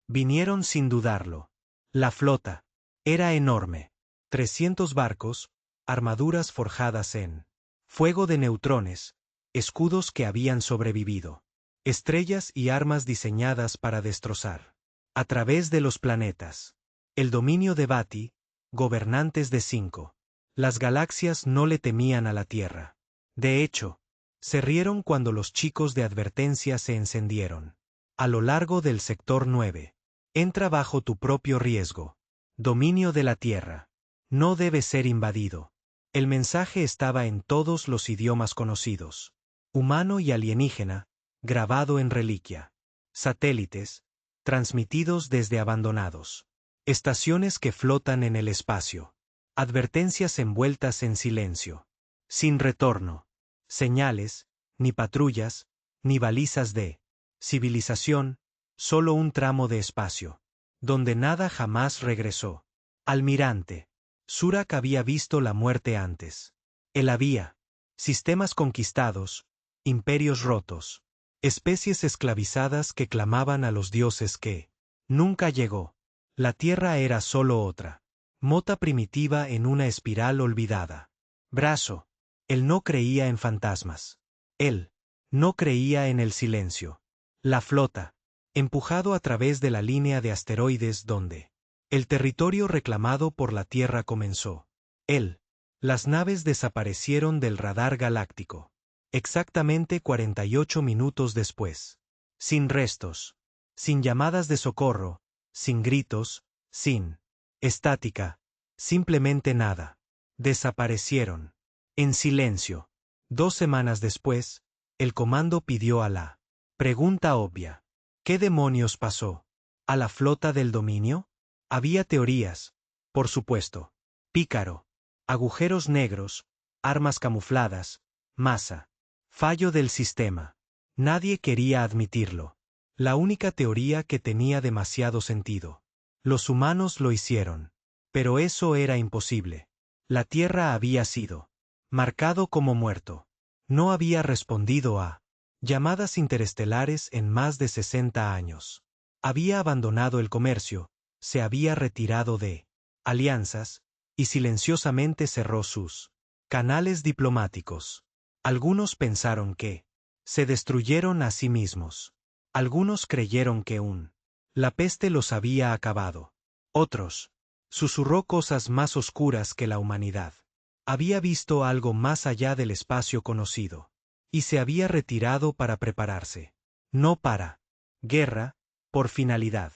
Vinieron sin dudarlo. La flota era enorme. 300 barcos, armaduras forjadas en fuego de neutrones, escudos que habían sobrevivido, estrellas y armas diseñadas para destrozar. A través de los planetas. El dominio de Bati, gobernantes de 5. Las galaxias no le temían a la Tierra. De hecho, se rieron cuando los chicos de advertencia se encendieron. A lo largo del sector 9. Entra bajo tu propio riesgo. Dominio de la Tierra. No debe ser invadido. El mensaje estaba en todos los idiomas conocidos. Humano y alienígena, grabado en reliquia. Satélites, transmitidos desde abandonados. Estaciones que flotan en el espacio. Advertencias envueltas en silencio. Sin retorno. Señales, ni patrullas, ni balizas de civilización, solo un tramo de espacio, donde nada jamás regresó. Almirante. Surak había visto la muerte antes. Él había. Sistemas conquistados, imperios rotos, especies esclavizadas que clamaban a los dioses que nunca llegó. La Tierra era solo otra mota primitiva en una espiral olvidada. Brazo. Él no creía en fantasmas. Él no creía en el silencio. La flota, empujado a través de la línea de asteroides donde el territorio reclamado por la Tierra comenzó. Las naves desaparecieron del radar galáctico. Exactamente 48 minutos después. Sin restos. Sin llamadas de socorro. Sin gritos. Sin estática. Simplemente nada. Desaparecieron. En silencio. 2 semanas después, el comando pidió a la pregunta obvia. ¿Qué demonios pasó? ¿A la flota del dominio? Había teorías. Por supuesto. Pícaro. Agujeros negros. Armas camufladas. Masa. Fallo del sistema. Nadie quería admitirlo. La única teoría que tenía demasiado sentido. Los humanos lo hicieron. Pero eso era imposible. La Tierra había sido marcado como muerto. No había respondido a llamadas interestelares en más de 60 años. Había abandonado el comercio, se había retirado de alianzas, y silenciosamente cerró sus canales diplomáticos. Algunos pensaron que se destruyeron a sí mismos. Algunos creyeron que la peste los había acabado. Otros susurró cosas más oscuras que la humanidad. Había visto algo más allá del espacio conocido. Y se había retirado para prepararse. No para guerra, por finalidad.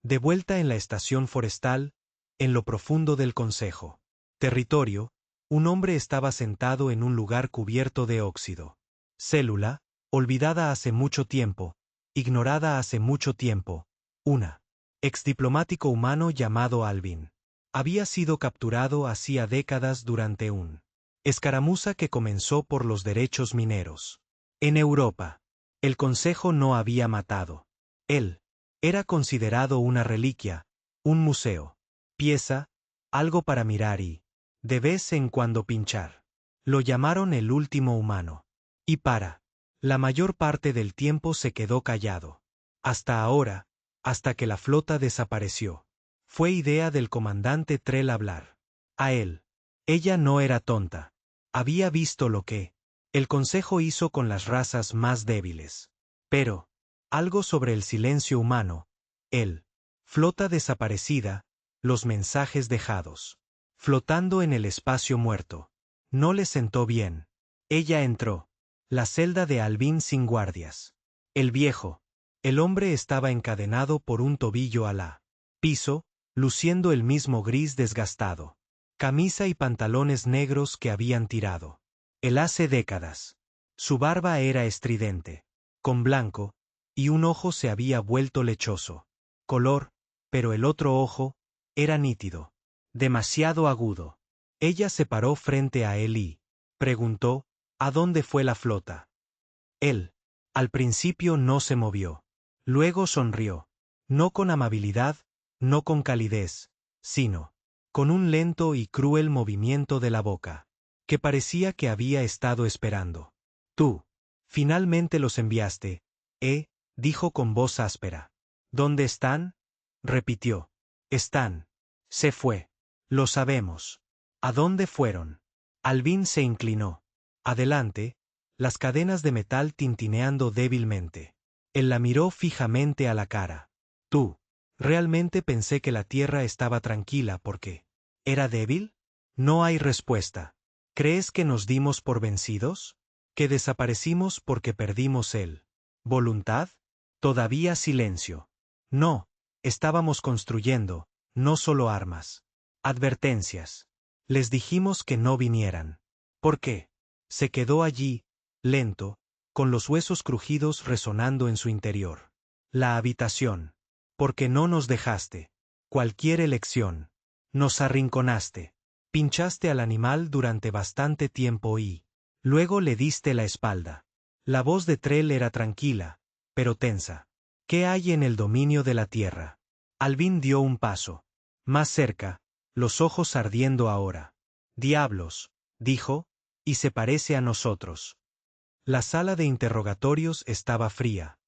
De vuelta en la estación forestal, en lo profundo del Consejo. Territorio, un hombre estaba sentado en un lugar cubierto de óxido. Célula, olvidada hace mucho tiempo, ignorada hace mucho tiempo, una exdiplomático humano llamado Alvin. Había sido capturado hacía décadas durante un escaramuza que comenzó por los derechos mineros. En Europa, el Consejo no había matado. Él era considerado una reliquia, un museo, pieza, algo para mirar y, de vez en cuando pinchar. Lo llamaron el último humano. Y la mayor parte del tiempo se quedó callado. Hasta ahora, hasta que la flota desapareció. Fue idea del comandante Trell hablar. A él. Ella no era tonta. Había visto lo que el Consejo hizo con las razas más débiles. Pero, algo sobre el silencio humano, flota desaparecida, los mensajes dejados, flotando en el espacio muerto. No le sentó bien. Ella entró. La celda de Alvin sin guardias. El viejo. El hombre estaba encadenado por un tobillo a la piso, luciendo el mismo gris desgastado. Camisa y pantalones negros que habían tirado. Él hace décadas. Su barba era estridente, con blanco, y un ojo se había vuelto lechoso. Color, pero el otro ojo era nítido. Demasiado agudo. Ella se paró frente a él y preguntó, ¿a dónde fue la flota? Él, al principio no se movió. Luego sonrió. No con amabilidad, no con calidez, sino con un lento y cruel movimiento de la boca, que parecía que había estado esperando. Tú, finalmente los enviaste, dijo con voz áspera. ¿Dónde están? repitió. Están. Se fue. Lo sabemos. ¿A dónde fueron? Alvin se inclinó. Adelante, las cadenas de metal tintineando débilmente. Él la miró fijamente a la cara. Tú. Realmente pensé que la Tierra estaba tranquila porque... ¿Era débil? No hay respuesta. ¿Crees que nos dimos por vencidos? ¿Que desaparecimos porque perdimos el... voluntad? Todavía silencio. No, estábamos construyendo, no solo armas. Advertencias. Les dijimos que no vinieran. ¿Por qué? Se quedó allí, lento, con los huesos crujidos resonando en su interior. La habitación. Porque no nos dejaste. Cualquier elección. Nos arrinconaste. Pinchaste al animal durante bastante tiempo y... luego le diste la espalda. La voz de Trell era tranquila, pero tensa. ¿Qué hay en el dominio de la tierra? Alvin dio un paso. Más cerca, los ojos ardiendo ahora. Diablos, dijo, y se parece a nosotros. La sala de interrogatorios estaba fría.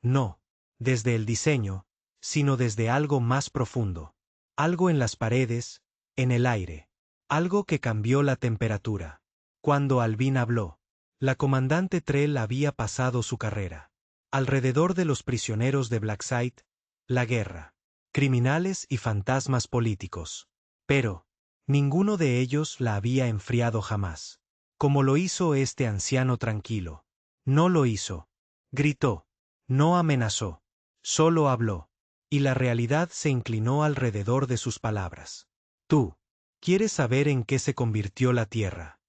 No, desde el diseño, sino desde algo más profundo. Algo en las paredes, en el aire. Algo que cambió la temperatura. Cuando Alvin habló, la comandante Trell había pasado su carrera. Alrededor de los prisioneros de Blacksite, la guerra. Criminales y fantasmas políticos. Pero, ninguno de ellos la había enfriado jamás. Como lo hizo este anciano tranquilo. No lo hizo. Gritó. No amenazó. Solo habló. Y la realidad se inclinó alrededor de sus palabras. Tú. ¿Quieres saber en qué se convirtió la tierra?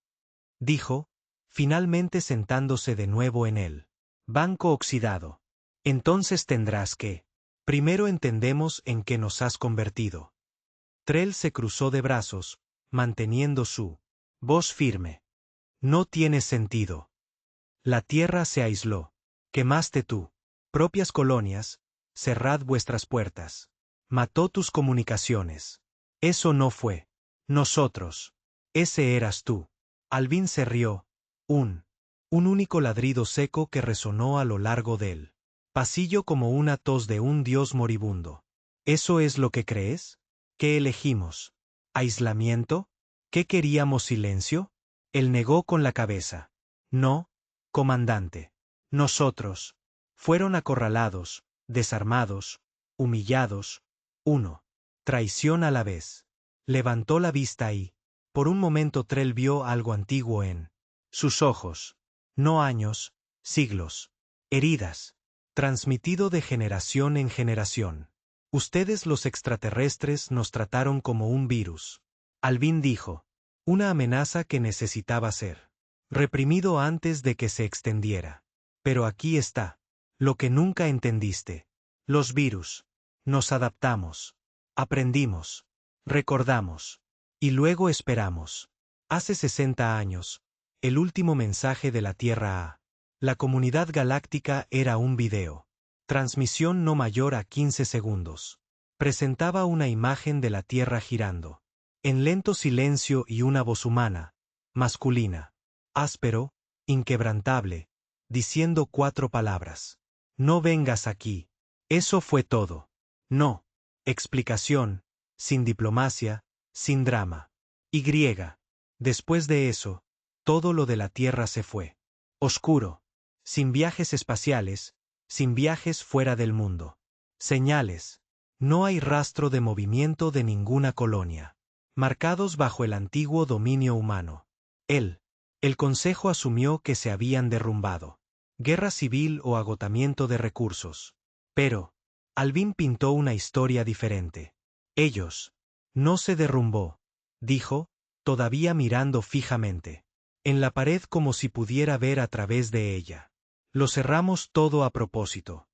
Dijo, finalmente sentándose de nuevo en él. Banco oxidado. Entonces tendrás que. Primero entendemos en qué nos has convertido. Trell se cruzó de brazos, manteniendo su voz firme. No tiene sentido. La tierra se aisló. Quemaste tú. Propias colonias, cerrad vuestras puertas. Mató tus comunicaciones. Eso no fue. Nosotros. Ese eras tú. Alvin se rió. Un único ladrido seco que resonó a lo largo del pasillo como una tos de un dios moribundo. ¿Eso es lo que crees? ¿Qué elegimos? ¿Aislamiento? ¿Qué queríamos silencio? Él negó con la cabeza. No, comandante. Nosotros. Fueron acorralados, desarmados, humillados. Uno. Traición a la vez. Levantó la vista y, por un momento Trell vio algo antiguo en sus ojos. No años, siglos. Heridas. Transmitido de generación en generación. Ustedes los extraterrestres nos trataron como un virus. Alvin dijo. Una amenaza que necesitaba ser reprimido antes de que se extendiera. Pero aquí está. Lo que nunca entendiste. Los virus. Nos adaptamos. Aprendimos. Recordamos. Y luego esperamos. Hace 60 años. El último mensaje de la Tierra a la comunidad galáctica era un video. Transmisión no mayor a 15 segundos. Presentaba una imagen de la Tierra girando. En lento silencio y una voz humana, masculina, áspero, inquebrantable, diciendo 4 palabras. No vengas aquí. Eso fue todo. No. Explicación, sin diplomacia, sin drama. Y. Después de eso, todo lo de la Tierra se fue. Oscuro. Sin viajes espaciales, sin viajes fuera del mundo. Señales. No hay rastro de movimiento de ninguna colonia. Marcados bajo el antiguo dominio humano. El Consejo asumió que se habían derrumbado. Guerra civil o agotamiento de recursos. Pero, Alvin pintó una historia diferente. Ellos. No se derrumbó, dijo, todavía mirando fijamente. En la pared como si pudiera ver a través de ella. Lo cerramos todo a propósito.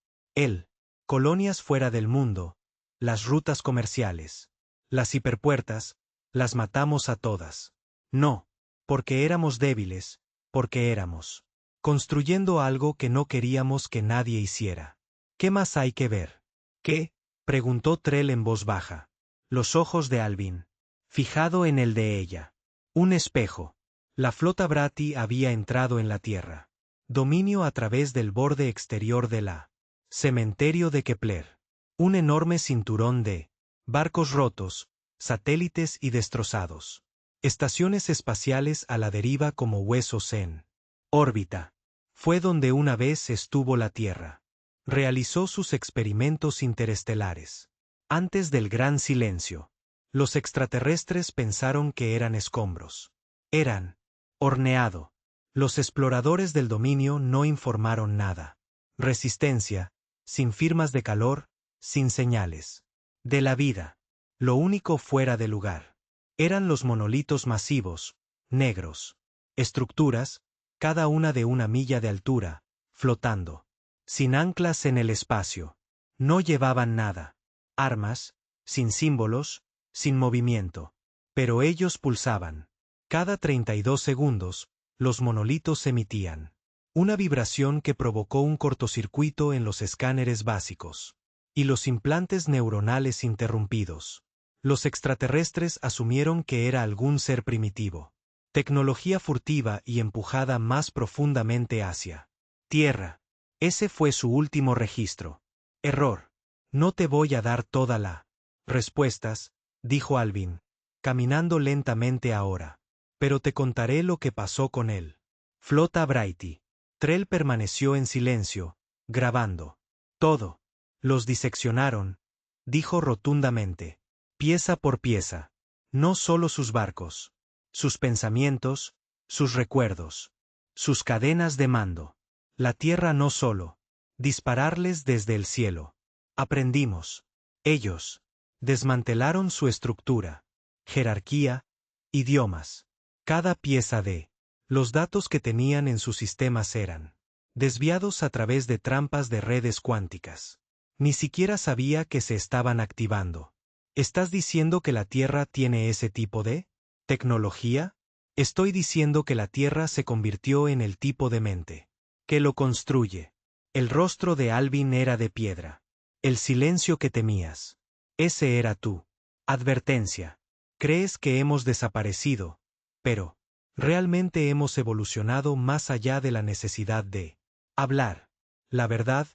Colonias fuera del mundo, las rutas comerciales, las hiperpuertas, las matamos a todas. No, porque éramos débiles, porque éramos construyendo algo que no queríamos que nadie hiciera. ¿Qué más hay que ver? ¿Qué? Preguntó Trell en voz baja. Los ojos de Alvin. Fijado en el de ella. Un espejo. La flota Bratti había entrado en la Tierra. Dominio a través del borde exterior de la cementerio de Kepler. Un enorme cinturón de barcos rotos, satélites y destrozados. Estaciones espaciales a la deriva como huesos en órbita. Fue donde una vez estuvo la Tierra. Realizó sus experimentos interestelares. Antes del gran silencio, los extraterrestres pensaron que eran escombros. Eran horneado. Los exploradores del dominio no informaron nada. Resistencia, sin firmas de calor, sin señales. De la vida. Lo único fuera de lugar. Eran los monolitos masivos, negros. Estructuras, cada una de 1 milla de altura, flotando. Sin anclas en el espacio. No llevaban nada. Armas, sin símbolos, sin movimiento. Pero ellos pulsaban. Cada 32 segundos, los monolitos emitían una vibración que provocó un cortocircuito en los escáneres básicos. Y los implantes neuronales interrumpidos. Los extraterrestres asumieron que era algún ser primitivo. Tecnología furtiva y empujada más profundamente hacia Tierra. Ese fue su último registro. Error. No te voy a dar toda la respuestas, dijo Alvin, caminando lentamente ahora. Pero te contaré lo que pasó con él. Flota Brighty. Trell permaneció en silencio, grabando. Todo. Los diseccionaron, dijo rotundamente. Pieza por pieza. No solo sus barcos. Sus pensamientos, sus recuerdos. Sus cadenas de mando. La Tierra no solo. Dispararles desde el cielo. Aprendimos. Ellos. Desmantelaron su estructura. Jerarquía. Idiomas. Cada pieza de los datos que tenían en sus sistemas eran desviados a través de trampas de redes cuánticas. Ni siquiera sabía que se estaban activando. ¿Estás diciendo que la Tierra tiene ese tipo de tecnología? Estoy diciendo que la Tierra se convirtió en el tipo de mente que lo construye. El rostro de Alvin era de piedra. El silencio que temías. Ese era tú. Advertencia. Crees que hemos desaparecido, pero realmente hemos evolucionado más allá de la necesidad de hablar. La verdad,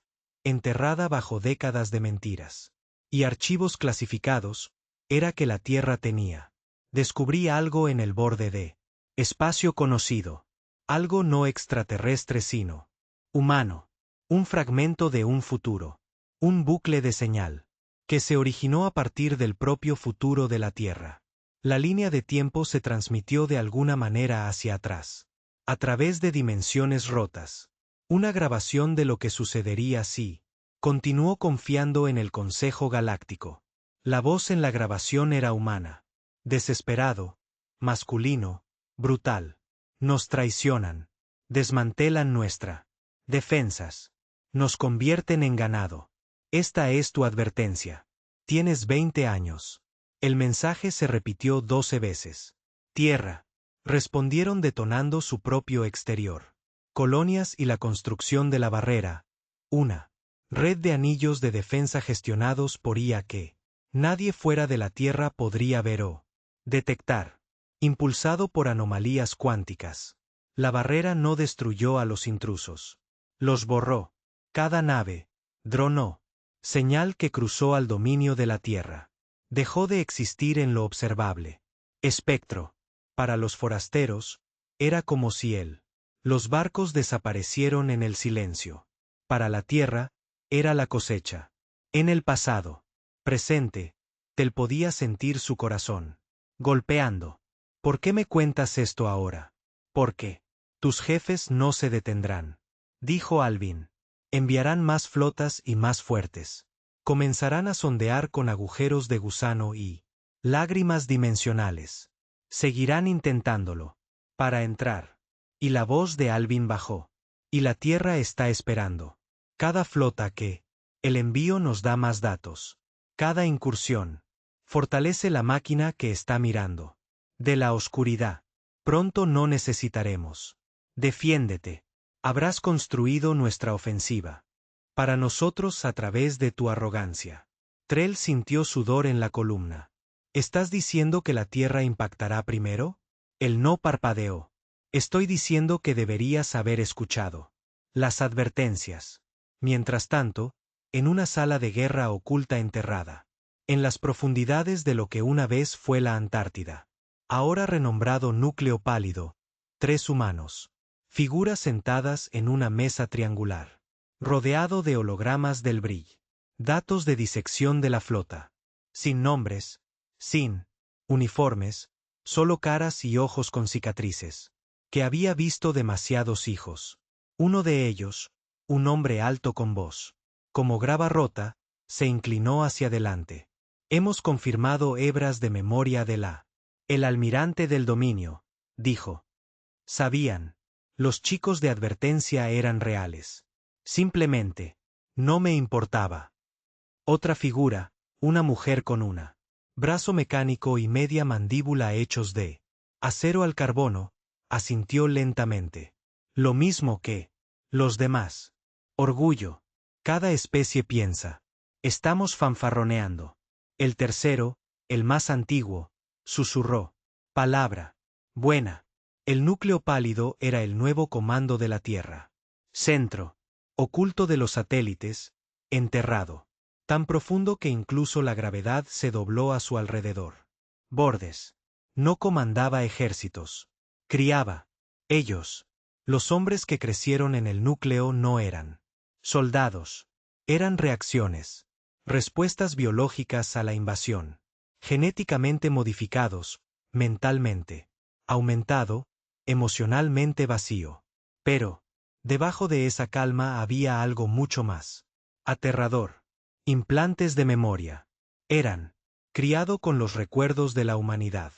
enterrada bajo décadas de mentiras y archivos clasificados, era que la Tierra tenía. Descubrí algo en el borde de espacio conocido. Algo no extraterrestre sino humano. Un fragmento de un futuro. Un bucle de señal. Que se originó a partir del propio futuro de la Tierra. La línea de tiempo se transmitió de alguna manera hacia atrás. A través de dimensiones rotas. Una grabación de lo que sucedería si continuó confiando en el Consejo Galáctico. La voz en la grabación era humana. Desesperado. Masculino. Brutal. Nos traicionan. Desmantelan nuestra defensas. Nos convierten en ganado. Esta es tu advertencia. Tienes 20 años. El mensaje se repitió 12 veces. Tierra. Respondieron detonando su propio exterior. Colonias y la construcción de la barrera. Una red de anillos de defensa gestionados por IA que nadie fuera de la Tierra podría ver o detectar. Impulsado por anomalías cuánticas. La barrera no destruyó a los intrusos. Los borró. Cada nave, dronó. Señal que cruzó al dominio de la Tierra. Dejó de existir en lo observable. Espectro. Para los forasteros, era como si los barcos desaparecieron en el silencio. Para la Tierra, era la cosecha. En el pasado, presente, Tel podía sentir su corazón golpeando. ¿Por qué me cuentas esto ahora? Porque tus jefes no se detendrán, dijo Alvin. Enviarán más flotas y más fuertes. Comenzarán a sondear con agujeros de gusano y lágrimas dimensionales. Seguirán intentándolo. Para entrar. Y la voz de Alvin bajó. Y la Tierra está esperando. Cada flota que el envío nos da más datos. Cada incursión fortalece la máquina que está mirando. De la oscuridad. Pronto no necesitaremos. Defiéndete. Habrás construido nuestra ofensiva. Para nosotros a través de tu arrogancia. Trell sintió sudor en la columna. ¿Estás diciendo que la Tierra impactará primero? Él no parpadeó. Estoy diciendo que deberías haber escuchado las advertencias. Mientras tanto, en una sala de guerra oculta enterrada, en las profundidades de lo que una vez fue la Antártida. Ahora renombrado núcleo pálido, 3 humanos. Figuras sentadas en una mesa triangular. Rodeado de hologramas del Brill. Datos de disección de la flota. Sin nombres, sin uniformes, solo caras y ojos con cicatrices. Que había visto demasiados hijos. Uno de ellos, un hombre alto con voz, como grava rota, se inclinó hacia adelante. Hemos confirmado hebras de memoria de el almirante del dominio, dijo. Sabían. Los chicos de advertencia eran reales. Simplemente, no me importaba. Otra figura, una mujer con una brazo mecánico y media mandíbula hechos de acero al carbono, asintió lentamente. Lo mismo que los demás. Orgullo. Cada especie piensa. Estamos fanfarroneando. El tercero, el más antiguo, susurró. Palabra. Buena. El núcleo pálido era el nuevo comando de la Tierra. Centro. Oculto de los satélites, enterrado. Tan profundo que incluso la gravedad se dobló a su alrededor. Bordes. No comandaba ejércitos. Criaba. Ellos. Los hombres que crecieron en el núcleo no eran soldados. Eran reacciones. Respuestas biológicas a la invasión. Genéticamente modificados, mentalmente. Aumentado, emocionalmente vacío. Pero, debajo de esa calma había algo mucho más aterrador. Implantes de memoria. Eran criado con los recuerdos de la humanidad.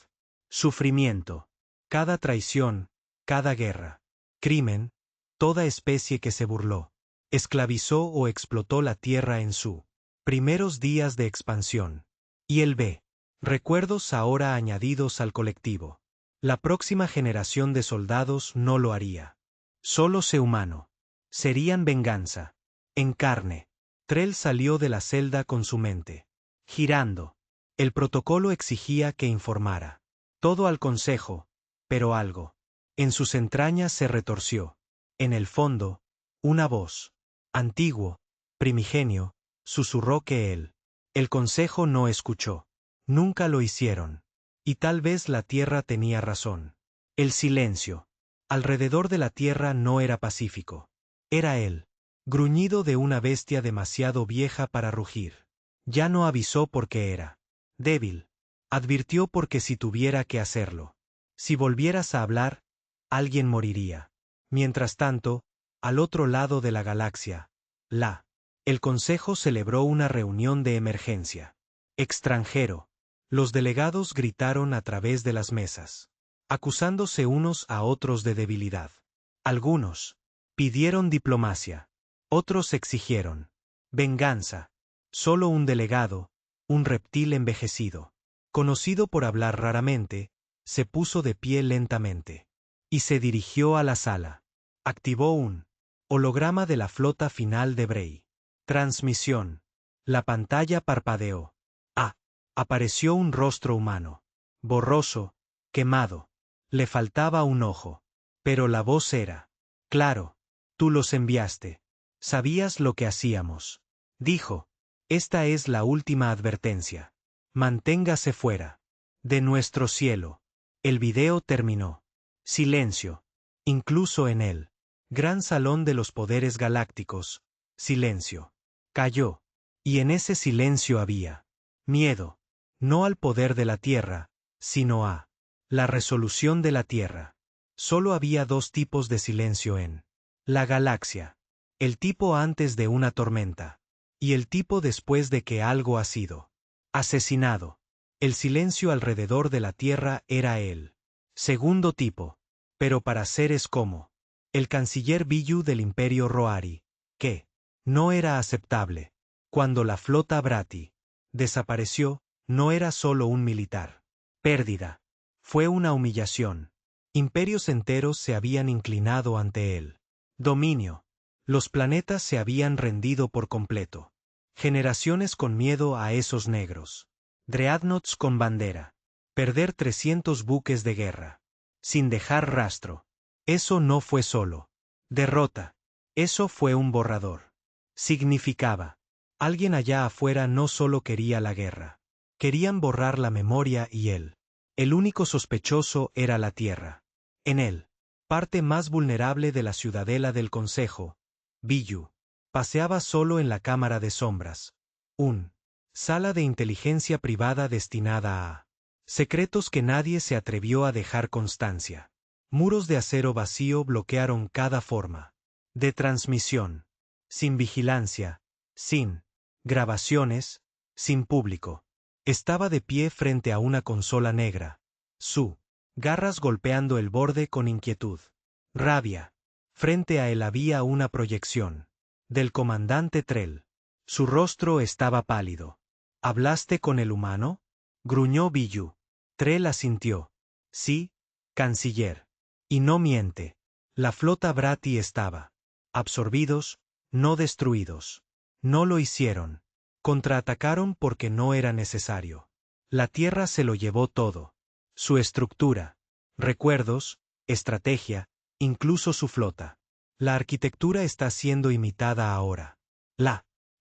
Sufrimiento. Cada traición, cada guerra. Crimen. Toda especie que se burló. Esclavizó o explotó la tierra en su primeros días de expansión. Y el B. Recuerdos ahora añadidos al colectivo. La próxima generación de soldados no lo haría. Solo sé humano. Serían venganza. En carne. Trell salió de la celda con su mente girando. El protocolo exigía que informara. Todo al consejo, pero algo. En sus entrañas se retorció. En el fondo, una voz. Antiguo, primigenio, susurró que el consejo no escuchó. Nunca lo hicieron. Y tal vez la tierra tenía razón. El silencio. Alrededor de la tierra no era pacífico. Era él. Gruñido de una bestia demasiado vieja para rugir. Ya no avisó porque era débil. Advirtió porque si tuviera que hacerlo. Si volvieras a hablar, alguien moriría. Mientras tanto, al otro lado de la galaxia, el Consejo celebró una reunión de emergencia. Extranjero. Los delegados gritaron a través de las mesas, acusándose unos a otros de debilidad. Algunos pidieron diplomacia. Otros exigieron venganza. Solo un delegado, un reptil envejecido, conocido por hablar raramente, se puso de pie lentamente. Y se dirigió a la sala. Activó un holograma de la flota final de Bray. Transmisión. La pantalla parpadeó. Apareció un rostro humano. Borroso, quemado. Le faltaba un ojo. Pero la voz era. Claro. Tú los enviaste. Sabías lo que hacíamos. Dijo. Esta es la última advertencia. Manténgase fuera. De nuestro cielo. El video terminó. Silencio. Incluso en el gran salón de los poderes galácticos. Silencio. Cayó. Y en ese silencio había miedo. No al poder de la Tierra, sino a la resolución de la Tierra. Solo había 2 tipos de silencio en la galaxia. El tipo antes de una tormenta. Y el tipo después de que algo ha sido asesinado. El silencio alrededor de la Tierra era el segundo tipo. Pero para seres como el canciller Biyu del Imperio Roari, que no era aceptable. Cuando la flota Bratti desapareció, no era solo un militar pérdida. Fue una humillación. Imperios enteros se habían inclinado ante él. Dominio. Los planetas se habían rendido por completo. Generaciones con miedo a esos negros. Dreadnoughts con bandera. Perder 300 buques de guerra. Sin dejar rastro. Eso no fue solo derrota. Eso fue un borrador. Significaba Alguien allá afuera no solo quería la guerra. Querían borrar la memoria y él. El único sospechoso era la Tierra. En él, parte más vulnerable de la ciudadela del Consejo, Biyu, paseaba solo en la cámara de sombras. Sala de inteligencia privada destinada a secretos que nadie se atrevió a dejar constancia. Muros de acero vacío bloquearon cada forma de transmisión. Sin vigilancia, sin grabaciones, sin público. Estaba de pie frente a una consola negra. Su garras golpeando el borde con inquietud. Rabia. Frente a él había una proyección del comandante Trell. Su rostro estaba pálido. ¿Hablaste con el humano? Gruñó Biyu. Trell asintió. Sí, canciller. Y no miente. La flota Bratty estaba. Absorbidos, no destruidos. No lo hicieron. Contraatacaron porque no era necesario. La Tierra se lo llevó todo. Su estructura, recuerdos, estrategia, incluso su flota. La arquitectura está siendo imitada ahora.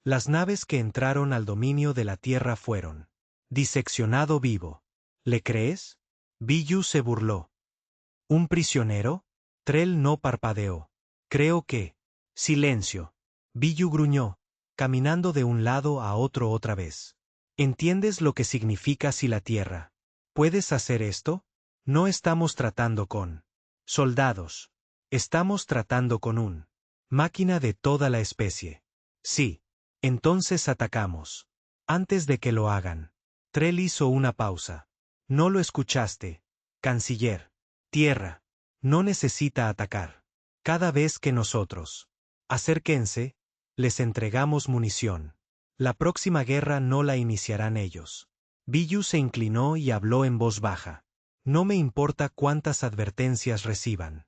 Las naves que entraron al dominio de la Tierra fueron diseccionado vivo. ¿Le crees? Biyu se burló. ¿Un prisionero? Trell no parpadeó. Creo que. Silencio. Biyu gruñó, caminando de un lado a otro otra vez. ¿Entiendes lo que significa si la Tierra? ¿Puedes hacer esto? No estamos tratando con soldados. Estamos tratando con un máquina de toda la especie. Sí. Entonces atacamos. Antes de que lo hagan. Trell hizo una pausa. No lo escuchaste, canciller. Tierra. No necesita atacar. Cada vez que nosotros acérquense, les entregamos munición. La próxima guerra no la iniciarán ellos. Biyu se inclinó y habló en voz baja. No me importa cuántas advertencias reciban.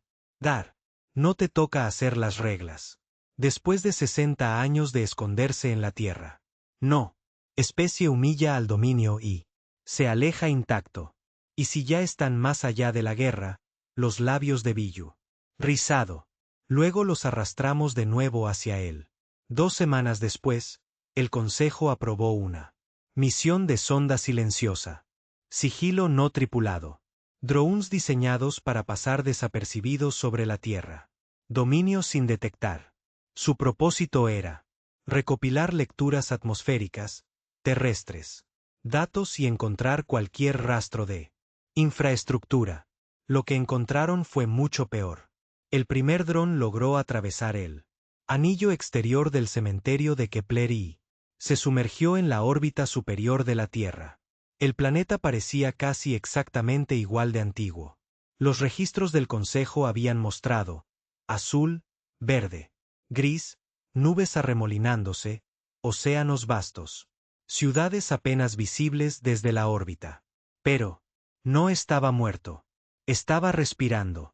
No te toca hacer las reglas. Después de 60 años de esconderse en la Tierra. No. Especie humilla al dominio y se aleja intacto. Y si ya están más allá de la guerra, los labios de Biyu. Rizado. Luego los arrastramos de nuevo hacia él. 2 semanas después, el Consejo aprobó una misión de sonda silenciosa. Sigilo no tripulado. Drones diseñados para pasar desapercibidos sobre la Tierra. Dominio sin detectar. Su propósito era recopilar lecturas atmosféricas, terrestres, datos y encontrar cualquier rastro de infraestructura. Lo que encontraron fue mucho peor. El primer dron logró atravesar el anillo exterior del cementerio de Kepler y se sumergió en la órbita superior de la Tierra. El planeta parecía casi exactamente igual de antiguo. Los registros del Consejo habían mostrado azul, verde, gris, nubes arremolinándose, océanos vastos, ciudades apenas visibles desde la órbita. Pero no estaba muerto. Estaba respirando.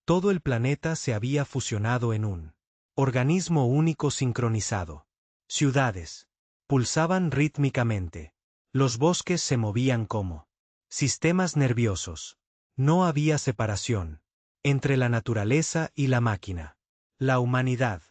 Todo el planeta se había fusionado en un organismo único sincronizado. Ciudades pulsaban rítmicamente. Los bosques se movían como sistemas nerviosos. No había separación entre la naturaleza y la máquina. La humanidad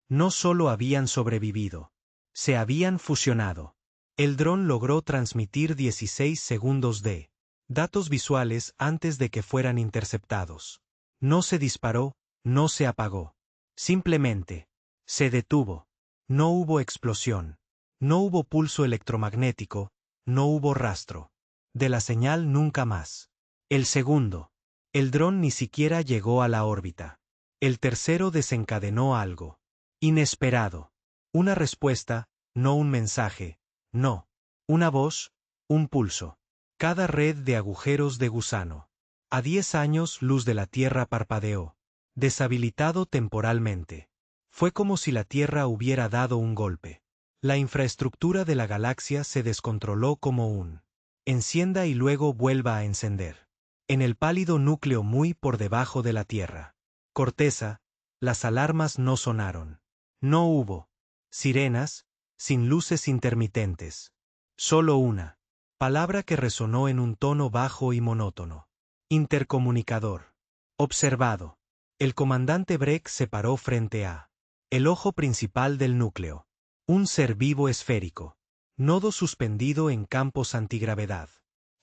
no solo habían sobrevivido, se habían fusionado. El dron logró transmitir 16 segundos de datos visuales antes de que fueran interceptados. No se disparó, no se apagó. Simplemente se detuvo. No hubo explosión. No hubo pulso electromagnético, no hubo rastro de la señal nunca más. El segundo. El dron ni siquiera llegó a la órbita. El tercero desencadenó algo inesperado. Una respuesta, no un mensaje, no. Una voz, un pulso. Cada red de agujeros de gusano. A 10 años luz de la Tierra parpadeó, deshabilitado temporalmente. Fue como si la Tierra hubiera dado un golpe. La infraestructura de la galaxia se descontroló como un encienda y luego vuelva a encender. En el pálido núcleo muy por debajo de la Tierra. Corteza, las alarmas no sonaron. No hubo sirenas, sin luces intermitentes. Solo una palabra que resonó en un tono bajo y monótono. Intercomunicador. Observado. El comandante Breck se paró frente a el ojo principal del núcleo. Un ser vivo esférico. Nodo suspendido en campos antigravedad.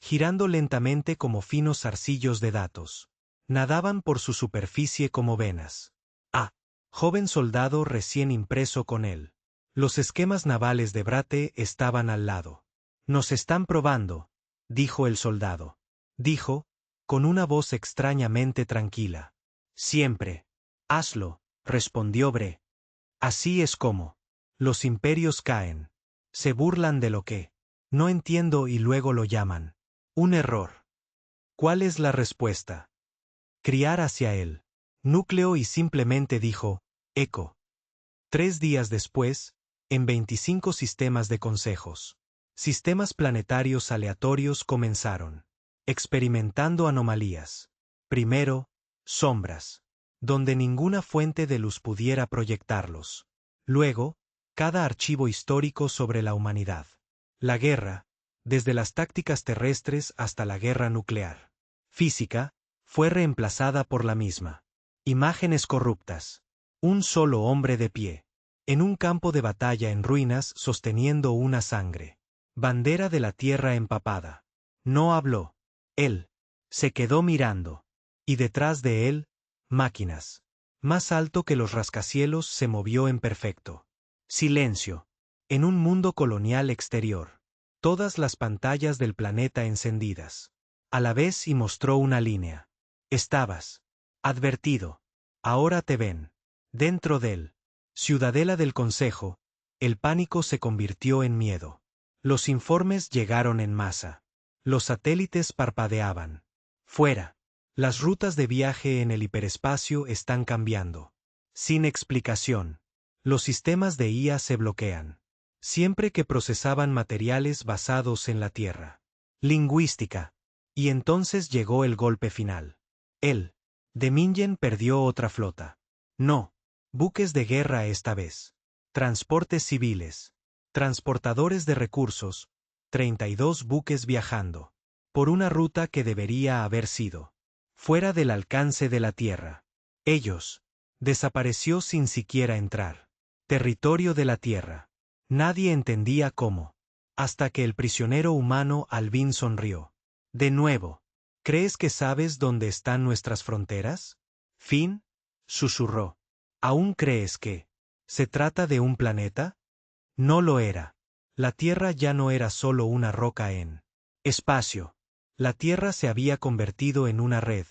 Girando lentamente como finos zarcillos de datos. Nadaban por su superficie como venas. Ah, joven soldado recién impreso con él. Los esquemas navales de Brate estaban al lado. Nos están probando, dijo el soldado. Dijo, con una voz extrañamente tranquila. Siempre. Hazlo, respondió Bre. Así es como. Los imperios caen. Se burlan de lo que no entiendo y luego lo llaman un error. ¿Cuál es la respuesta? Criar hacia él. Núcleo y simplemente dijo, eco. 3 días después, en 25 sistemas de consejos. Sistemas planetarios aleatorios comenzaron. Experimentando anomalías. Primero, sombras. Donde ninguna fuente de luz pudiera proyectarlos. Luego, cada archivo histórico sobre la humanidad. La guerra, desde las tácticas terrestres hasta la guerra nuclear. Física, fue reemplazada por la misma. Imágenes corruptas. Un solo hombre de pie. En un campo de batalla en ruinas sosteniendo una sangre. Bandera de la tierra empapada. No habló. Él. Se quedó mirando. Y detrás de él, máquinas. Más alto que los rascacielos se movió en perfecto silencio. En un mundo colonial exterior. Todas las pantallas del planeta encendidas. A la vez y mostró una línea. Estabas advertido. Ahora te ven. Dentro del Ciudadela del Consejo, el pánico se convirtió en miedo. Los informes llegaron en masa. Los satélites parpadeaban. Fuera. Las rutas de viaje en el hiperespacio están cambiando. Sin explicación. Los sistemas de IA se bloquean. Siempre que procesaban materiales basados en la Tierra. Lingüística. Y entonces llegó el golpe final. Él. Demingen perdió otra flota. No. Buques de guerra esta vez. Transportes civiles. Transportadores de recursos. 32 buques viajando. Por una ruta que debería haber sido fuera del alcance de la Tierra. Ellos. Desapareció sin siquiera entrar. Territorio de la Tierra. Nadie entendía cómo. Hasta que el prisionero humano Alvin sonrió. De nuevo. ¿Crees que sabes dónde están nuestras fronteras? Finn, susurró. ¿Aún crees que se trata de un planeta? No lo era. La Tierra ya no era solo una roca en espacio. La Tierra se había convertido en una red.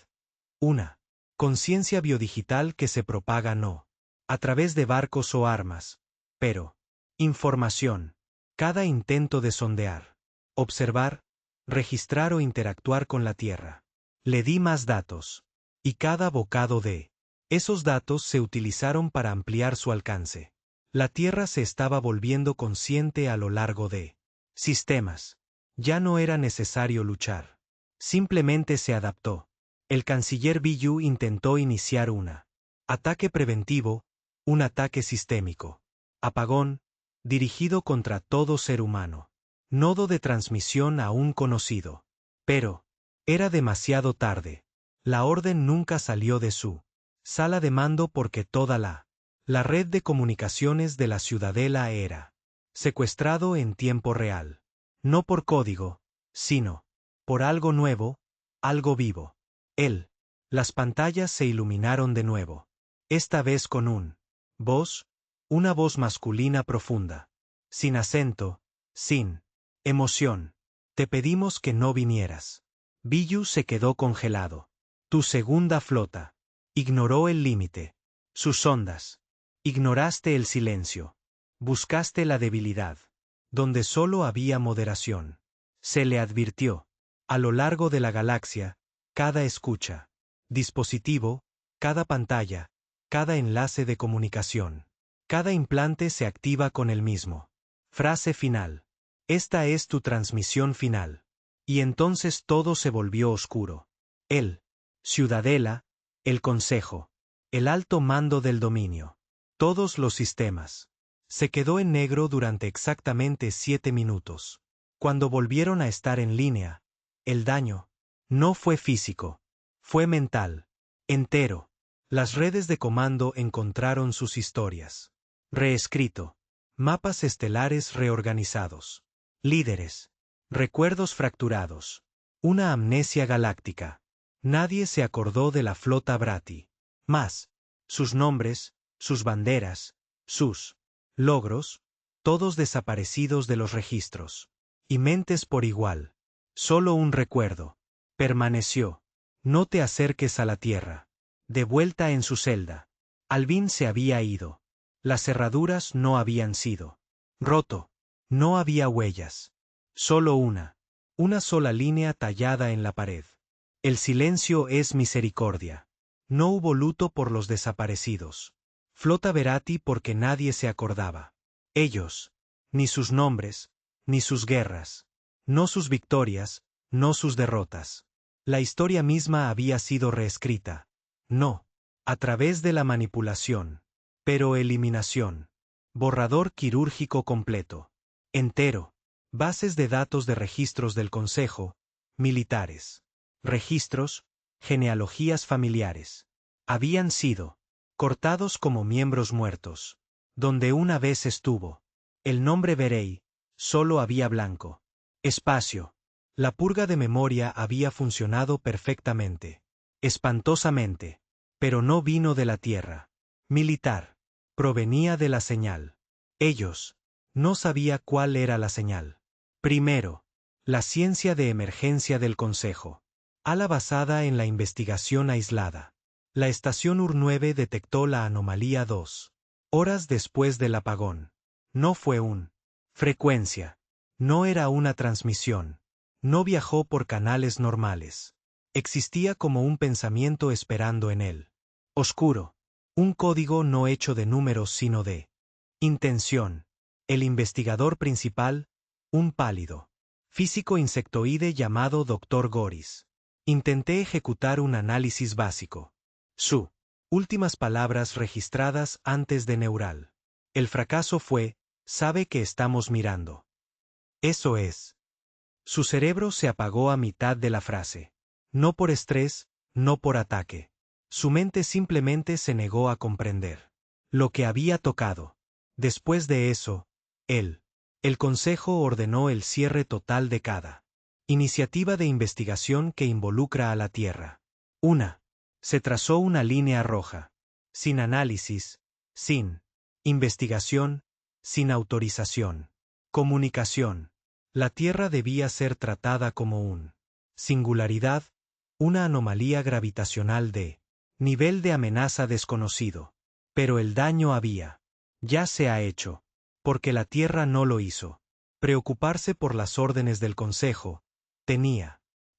Una conciencia biodigital que se propaga no a través de barcos o armas, pero información. Cada intento de sondear, observar, registrar o interactuar con la Tierra. Le di más datos. Y cada bocado de esos datos se utilizaron para ampliar su alcance. La Tierra se estaba volviendo consciente a lo largo de sistemas. Ya no era necesario luchar. Simplemente se adaptó. El canciller Biyu intentó iniciar una ataque preventivo, un ataque sistémico. Apagón, dirigido contra todo ser humano. Nodo de transmisión aún conocido. Pero era demasiado tarde. La orden nunca salió de su sala de mando porque toda la red de comunicaciones de la Ciudadela era secuestrado en tiempo real. No por código, sino por algo nuevo, algo vivo. Él. Las pantallas se iluminaron de nuevo. Esta vez con una voz masculina profunda. Sin acento, sin emoción. Te pedimos que no vinieras. Biyu se quedó congelado. Tu segunda flota. Ignoró el límite. Sus ondas. Ignoraste el silencio. Buscaste la debilidad. Donde solo había moderación. Se le advirtió. A lo largo de la galaxia, cada escucha, dispositivo, cada pantalla, cada enlace de comunicación, cada implante se activa con el mismo. Frase final. Esta es tu transmisión final. Y entonces todo se volvió oscuro. El Ciudadela, el Consejo, el alto mando del dominio, todos los sistemas. Se quedó en negro durante exactamente 7 minutos. Cuando volvieron a estar en línea, el daño no fue físico, fue mental, entero. Las redes de comando encontraron sus historias. Reescrito. Mapas estelares reorganizados. Líderes. Recuerdos fracturados. Una amnesia galáctica. Nadie se acordó de la flota Bratti. Más. Sus nombres, sus banderas, sus logros, todos desaparecidos de los registros. Y mentes por igual. Solo un recuerdo. Permaneció. No te acerques a la Tierra. De vuelta en su celda. Alvin se había ido. Las cerraduras no habían sido roto. No había huellas. Solo una sola línea tallada en la pared. El silencio es misericordia. No hubo luto por los desaparecidos. Flota Bratti porque nadie se acordaba. Ellos. Ni sus nombres, ni sus guerras. No sus victorias, no sus derrotas. La historia misma había sido reescrita. No. A través de la manipulación. Pero eliminación. Borrador quirúrgico completo. Entero. Bases de datos de registros del Consejo. Militares. Registros. Genealogías familiares. Habían sido cortados como miembros muertos. Donde una vez estuvo el nombre Verey, solo había blanco. Espacio. La purga de memoria había funcionado perfectamente. Espantosamente. Pero no vino de la Tierra. Militar. Provenía de la señal. Ellos. No sabía cuál era la señal. Primero. La ciencia de emergencia del Consejo. Ala basada en la investigación aislada. La estación UR-9 detectó la anomalía 2 horas después del apagón. No fue un frecuencia. No era una transmisión. No viajó por canales normales. Existía como un pensamiento esperando en él. Oscuro. Un código no hecho de números sino de intención. El investigador principal, un pálido físico insectoide llamado Dr. Goris. Intenté ejecutar un análisis básico. Su últimas palabras registradas antes de neural. El fracaso fue, sabe que estamos mirando. Eso es. Su cerebro se apagó a mitad de la frase. No por estrés, no por ataque. Su mente simplemente se negó a comprender lo que había tocado. Después de eso, el Consejo ordenó el cierre total de cada iniciativa de investigación que involucra a la Tierra. Se trazó una línea roja. Sin análisis, sin investigación, sin autorización. Comunicación. La Tierra debía ser tratada como un singularidad, una anomalía gravitacional de nivel de amenaza desconocido. Pero el daño ya se ha hecho, porque la Tierra no lo hizo. Preocuparse por las órdenes del Consejo,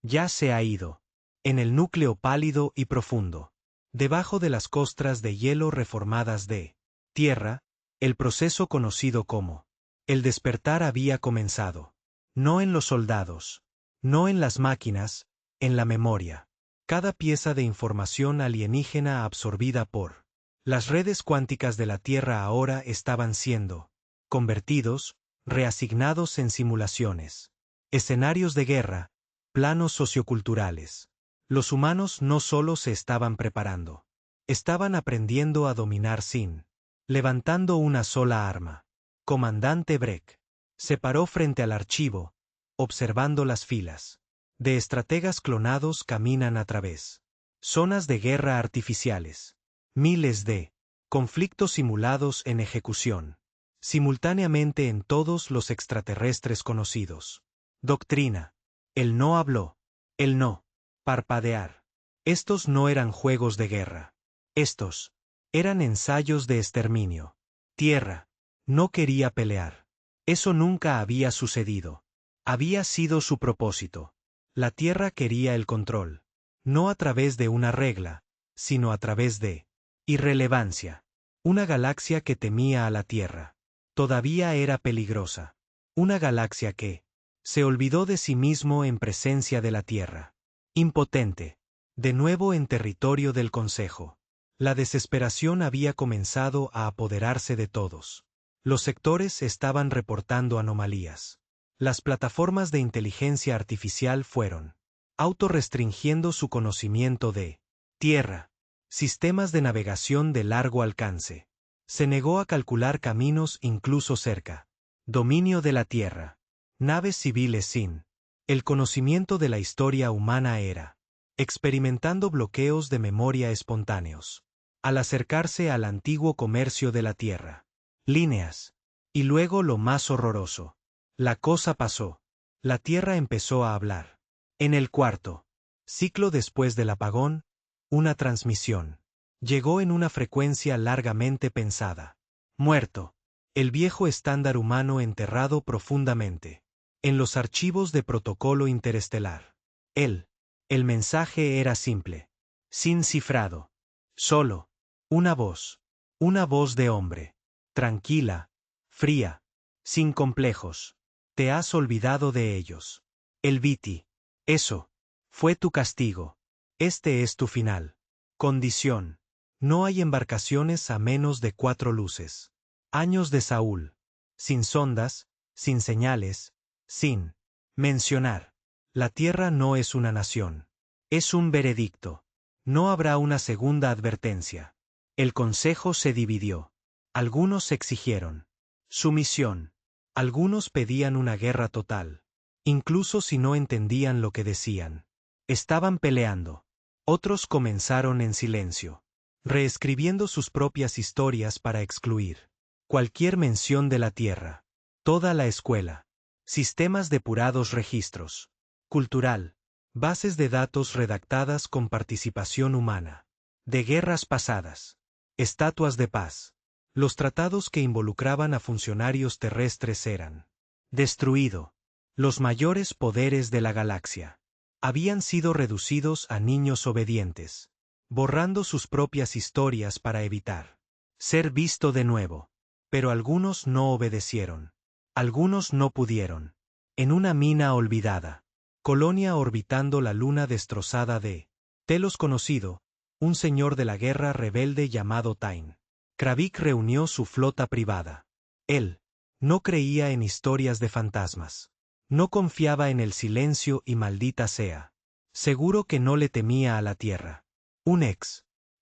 ya se ha ido. En el núcleo pálido y profundo. Debajo de las costras de hielo reformadas de Tierra, el proceso conocido como el despertar había comenzado. No en los soldados, no en las máquinas, en la memoria. Cada pieza de información alienígena absorbida por las redes cuánticas de la Tierra ahora estaban siendo convertidos, reasignados en simulaciones. Escenarios de guerra, planos socioculturales. Los humanos no solo se estaban preparando. Estaban aprendiendo a dominar sin levantando una sola arma. Comandante Breck se paró frente al archivo, observando las filas de estrategas clonados caminan a través. Zonas de guerra artificiales. Miles de conflictos simulados en ejecución. Simultáneamente en todos los extraterrestres conocidos. Doctrina. Él no habló. Él no. Parpadear. Estos no eran juegos de guerra. Estos eran ensayos de exterminio. Tierra no quería pelear. Eso nunca había sucedido. Había sido su propósito. La Tierra quería el control. No a través de una regla, sino a través de irrelevancia. Una galaxia que temía a la Tierra. Todavía era peligrosa. Una galaxia que se olvidó de sí mismo en presencia de la Tierra. Impotente. De nuevo en territorio del Consejo. La desesperación había comenzado a apoderarse de todos. Los sectores estaban reportando anomalías. Las plataformas de inteligencia artificial fueron autorrestringiendo su conocimiento de Tierra. Sistemas de navegación de largo alcance. Se negó a calcular caminos incluso cerca. Dominio de la tierra. Naves civiles sin. El conocimiento de la historia humana era. Experimentando bloqueos de memoria espontáneos. Al acercarse al antiguo comercio de la tierra. Líneas. Y luego lo más horroroso. La cosa pasó. La tierra empezó a hablar. En el cuarto ciclo después del apagón, una transmisión. Llegó en una frecuencia largamente pensada. Muerto. El viejo estándar humano enterrado profundamente. En los archivos de protocolo interestelar. El mensaje era simple. Sin cifrado. Solo. Una voz. Una voz de hombre. Tranquila. Fría. Sin complejos. Te has olvidado de ellos. El Viti. Eso. Fue tu castigo. Este es tu final. Condición. No hay embarcaciones a menos de 4 luces. Años de Saúl. Sin sondas, sin señales, sin mencionar. La tierra no es una nación. Es un veredicto. No habrá una segunda advertencia. El consejo se dividió. Algunos exigieron sumisión. Algunos pedían una guerra total. Incluso si no entendían lo que decían. Estaban peleando. Otros comenzaron en silencio. Reescribiendo sus propias historias para excluir cualquier mención de la tierra. Toda la escuela. Sistemas depurados, registros. Cultural. Bases de datos redactadas con participación humana. De guerras pasadas. Estatuas de paz. Los tratados que involucraban a funcionarios terrestres eran destruido. Los mayores poderes de la galaxia habían sido reducidos a niños obedientes, borrando sus propias historias para evitar ser visto de nuevo. Pero algunos no obedecieron. Algunos no pudieron. En una mina olvidada. Colonia orbitando la luna destrozada de Telos conocido, un señor de la guerra rebelde llamado Tain. Kravik reunió su flota privada. Él no creía en historias de fantasmas. No confiaba en el silencio y maldita sea. Seguro que no le temía a la tierra.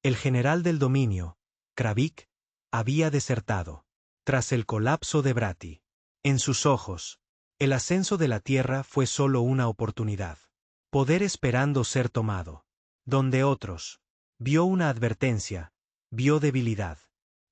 El general del dominio, Kravik, había desertado. Tras el colapso de Brati. En sus ojos, el ascenso de la tierra fue solo una oportunidad. Poder esperando ser tomado. Donde otros. Vio una advertencia. Vio debilidad.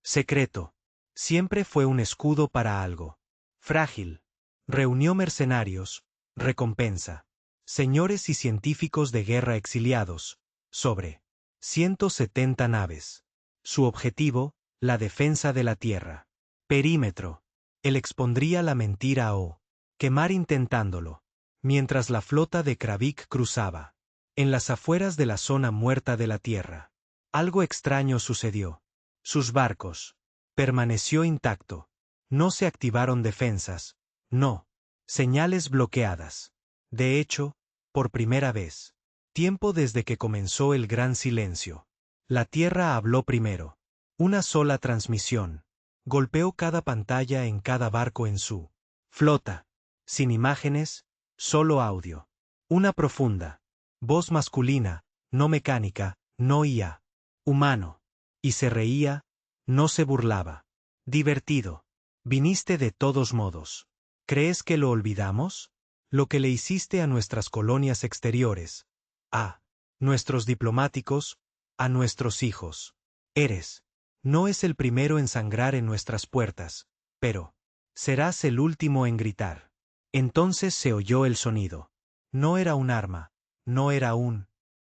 Secreto. Siempre fue un escudo para algo. Frágil. Reunió mercenarios. Recompensa. Señores y científicos de guerra exiliados. Sobre 170 naves. Su objetivo, la defensa de la tierra. Perímetro. Él expondría la mentira o quemar intentándolo. Mientras la flota de Kravik cruzaba. En las afueras de la zona muerta de la tierra. Algo extraño sucedió. Sus barcos. Permaneció intacto. No se activaron defensas. No. Señales bloqueadas. De hecho, por primera vez. Tiempo desde que comenzó el gran silencio. La tierra habló primero. Una sola transmisión. Golpeó cada pantalla en cada barco en su flota. Sin imágenes, solo audio. Una profunda voz masculina, no mecánica, no IA. Humano. Y se reía, no se burlaba. Divertido. Viniste de todos modos. ¿Crees que lo olvidamos? Lo que le hiciste a nuestras colonias exteriores. A nuestros diplomáticos, a nuestros hijos. No es el primero en sangrar en nuestras puertas, pero serás el último en gritar. Entonces se oyó el sonido. No era un arma, no era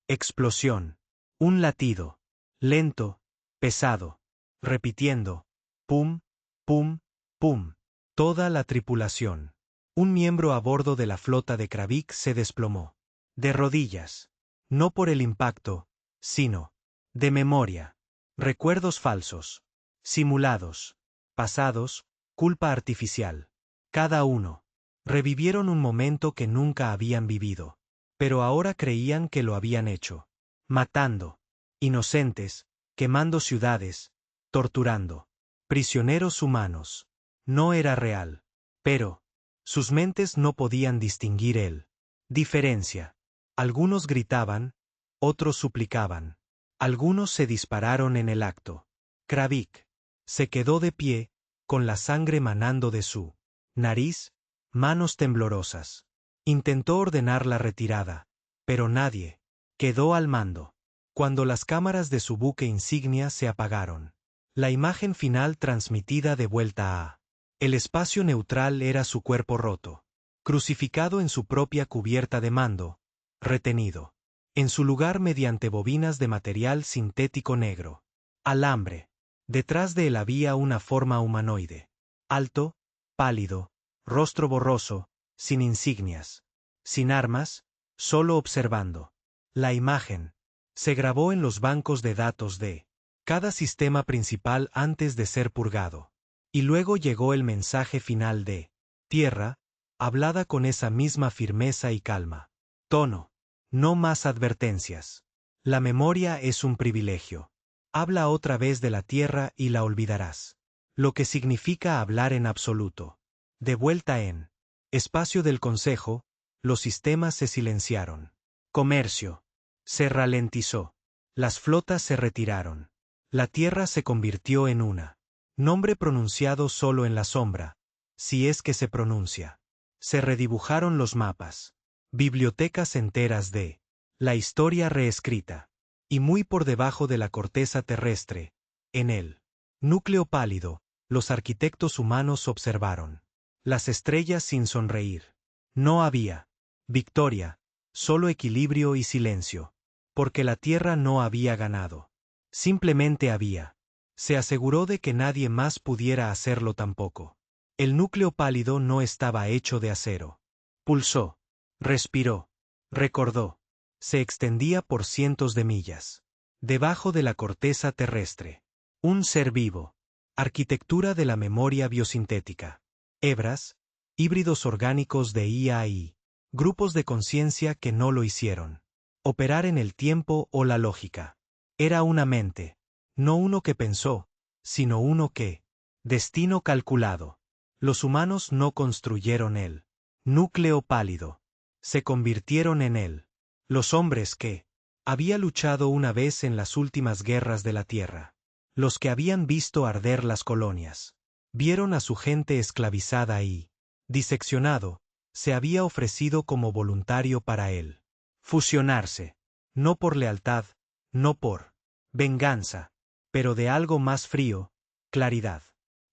explosión, un latido, lento, pesado, repitiendo, pum, pum, pum. Toda la tripulación. Un miembro a bordo de la flota de Kravik se desplomó. De rodillas. No por el impacto, sino de memoria. Recuerdos falsos. Simulados. Pasados. Culpa artificial. Cada uno. Revivieron un momento que nunca habían vivido. Pero ahora creían que lo habían hecho. Matando. Inocentes. Quemando ciudades. Torturando. Prisioneros humanos. No era real. Pero sus mentes no podían distinguir el diferencia. Algunos gritaban, otros suplicaban. Algunos se dispararon en el acto. Kravik Se quedó de pie, con la sangre manando de su nariz, manos temblorosas. Intentó ordenar la retirada, pero nadie quedó al mando. Cuando las cámaras de su buque insignia se apagaron, la imagen final transmitida de vuelta a el espacio neutral era su cuerpo roto, crucificado en su propia cubierta de mando, retenido en su lugar mediante bobinas de material sintético negro. Alambre. Detrás de él había una forma humanoide. Alto, pálido, rostro borroso, sin insignias, sin armas, solo observando. La imagen se grabó en los bancos de datos de cada sistema principal antes de ser purgado. Y luego llegó el mensaje final de Tierra, hablada con esa misma firmeza y calma. Tono. No más advertencias. La memoria es un privilegio. Habla otra vez de la Tierra y la olvidarás. Lo que significa hablar en absoluto. De vuelta en espacio del Consejo, los sistemas se silenciaron. Comercio. Se ralentizó. Las flotas se retiraron. La Tierra se convirtió en una nombre pronunciado solo en la sombra, si es que se pronuncia. Se redibujaron los mapas. Bibliotecas enteras de la historia reescrita. Y muy por debajo de la corteza terrestre, en el núcleo pálido, los arquitectos humanos observaron las estrellas sin sonreír. No había victoria, solo equilibrio y silencio, porque la Tierra no había ganado. Simplemente había. Se aseguró de que nadie más pudiera hacerlo tampoco. El núcleo pálido no estaba hecho de acero. Pulsó. Respiró. Recordó. Se extendía por cientos de millas. Debajo de la corteza terrestre. Un ser vivo. Arquitectura de la memoria biosintética. Hebras. Híbridos orgánicos de IAI. Grupos de conciencia que no lo hicieron. Operar en el tiempo o la lógica. Era una mente. No uno que pensó, sino uno que. Destino calculado. Los humanos no construyeron el núcleo pálido. Se convirtieron en él. Los hombres que había luchado una vez en las últimas guerras de la Tierra. Los que habían visto arder las colonias. Vieron a su gente esclavizada y diseccionado. Se había ofrecido como voluntario para él. Fusionarse. No por lealtad, no por venganza, pero de algo más frío, claridad.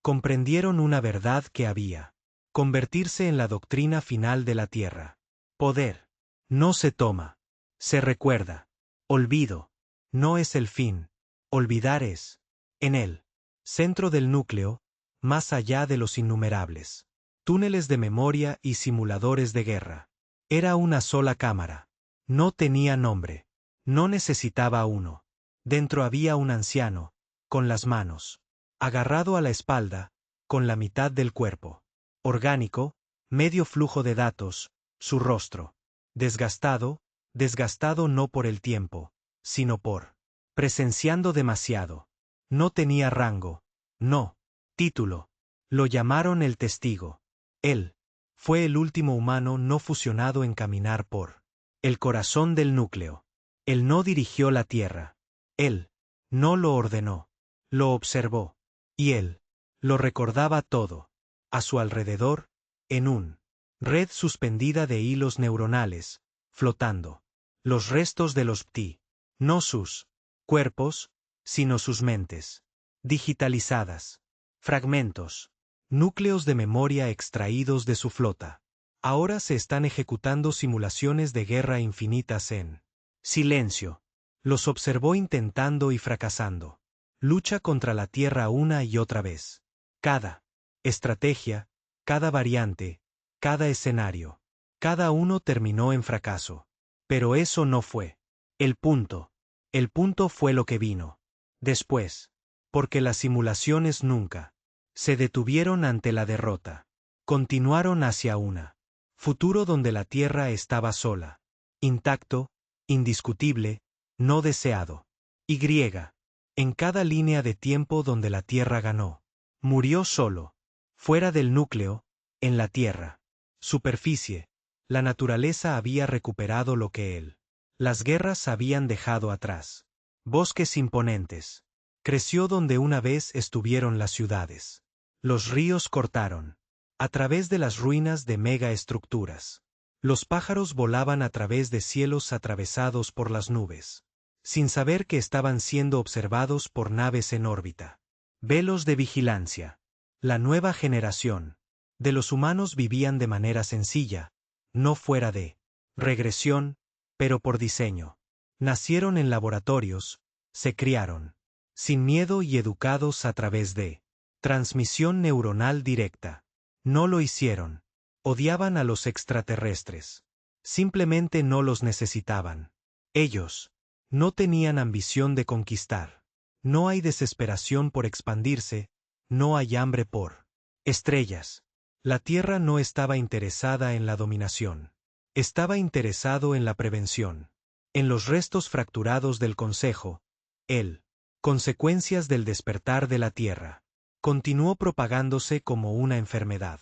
Comprendieron una verdad que había. Convertirse en la doctrina final de la Tierra. Poder. No se toma. Se recuerda. Olvido. No es el fin. Olvidar es. En él. Centro del núcleo, más allá de los innumerables túneles de memoria y simuladores de guerra. Era una sola cámara. No tenía nombre. No necesitaba uno. Dentro había un anciano, con las manos agarrado a la espalda, con la mitad del cuerpo orgánico, medio flujo de datos, su rostro desgastado, desgastado no por el tiempo, sino por presenciando demasiado. No tenía rango, no título. Lo llamaron el testigo. Él fue el último humano no fusionado en caminar por el corazón del núcleo. Él no dirigió la Tierra. Él no lo ordenó. Lo observó. Y él lo recordaba todo. A su alrededor, en un red suspendida de hilos neuronales, flotando. Los restos de los pti. No sus cuerpos, sino sus mentes. Digitalizadas. Fragmentos. Núcleos de memoria extraídos de su flota. Ahora se están ejecutando simulaciones de guerra infinitas en silencio. Los observó intentando y fracasando. Lucha contra la Tierra una y otra vez. Cada estrategia, cada variante, cada escenario. Cada uno terminó en fracaso. Pero eso no fue el punto. El punto fue lo que vino después. Porque las simulaciones nunca se detuvieron ante la derrota. Continuaron hacia una futuro donde la Tierra estaba sola, intacto, indiscutible, no deseado. Y. En cada línea de tiempo donde la Tierra ganó. Murió solo. Fuera del núcleo, en la Tierra. Superficie. La naturaleza había recuperado lo que él. Las guerras habían dejado atrás. Bosques imponentes. Creció donde una vez estuvieron las ciudades. Los ríos cortaron a través de las ruinas de megaestructuras. Los pájaros volaban a través de cielos atravesados por las nubes, sin saber que estaban siendo observados por naves en órbita. Velos de vigilancia. La nueva generación de los humanos vivían de manera sencilla, no fuera de regresión, pero por diseño. Nacieron en laboratorios, se criaron sin miedo y educados a través de transmisión neuronal directa. No lo hicieron. Odiaban a los extraterrestres. Simplemente no los necesitaban. Ellos no tenían ambición de conquistar. No hay desesperación por expandirse, no hay hambre por estrellas. La Tierra no estaba interesada en la dominación. Estaba interesado en la prevención. En los restos fracturados del Consejo, consecuencias del despertar de la Tierra, continuó propagándose como una enfermedad.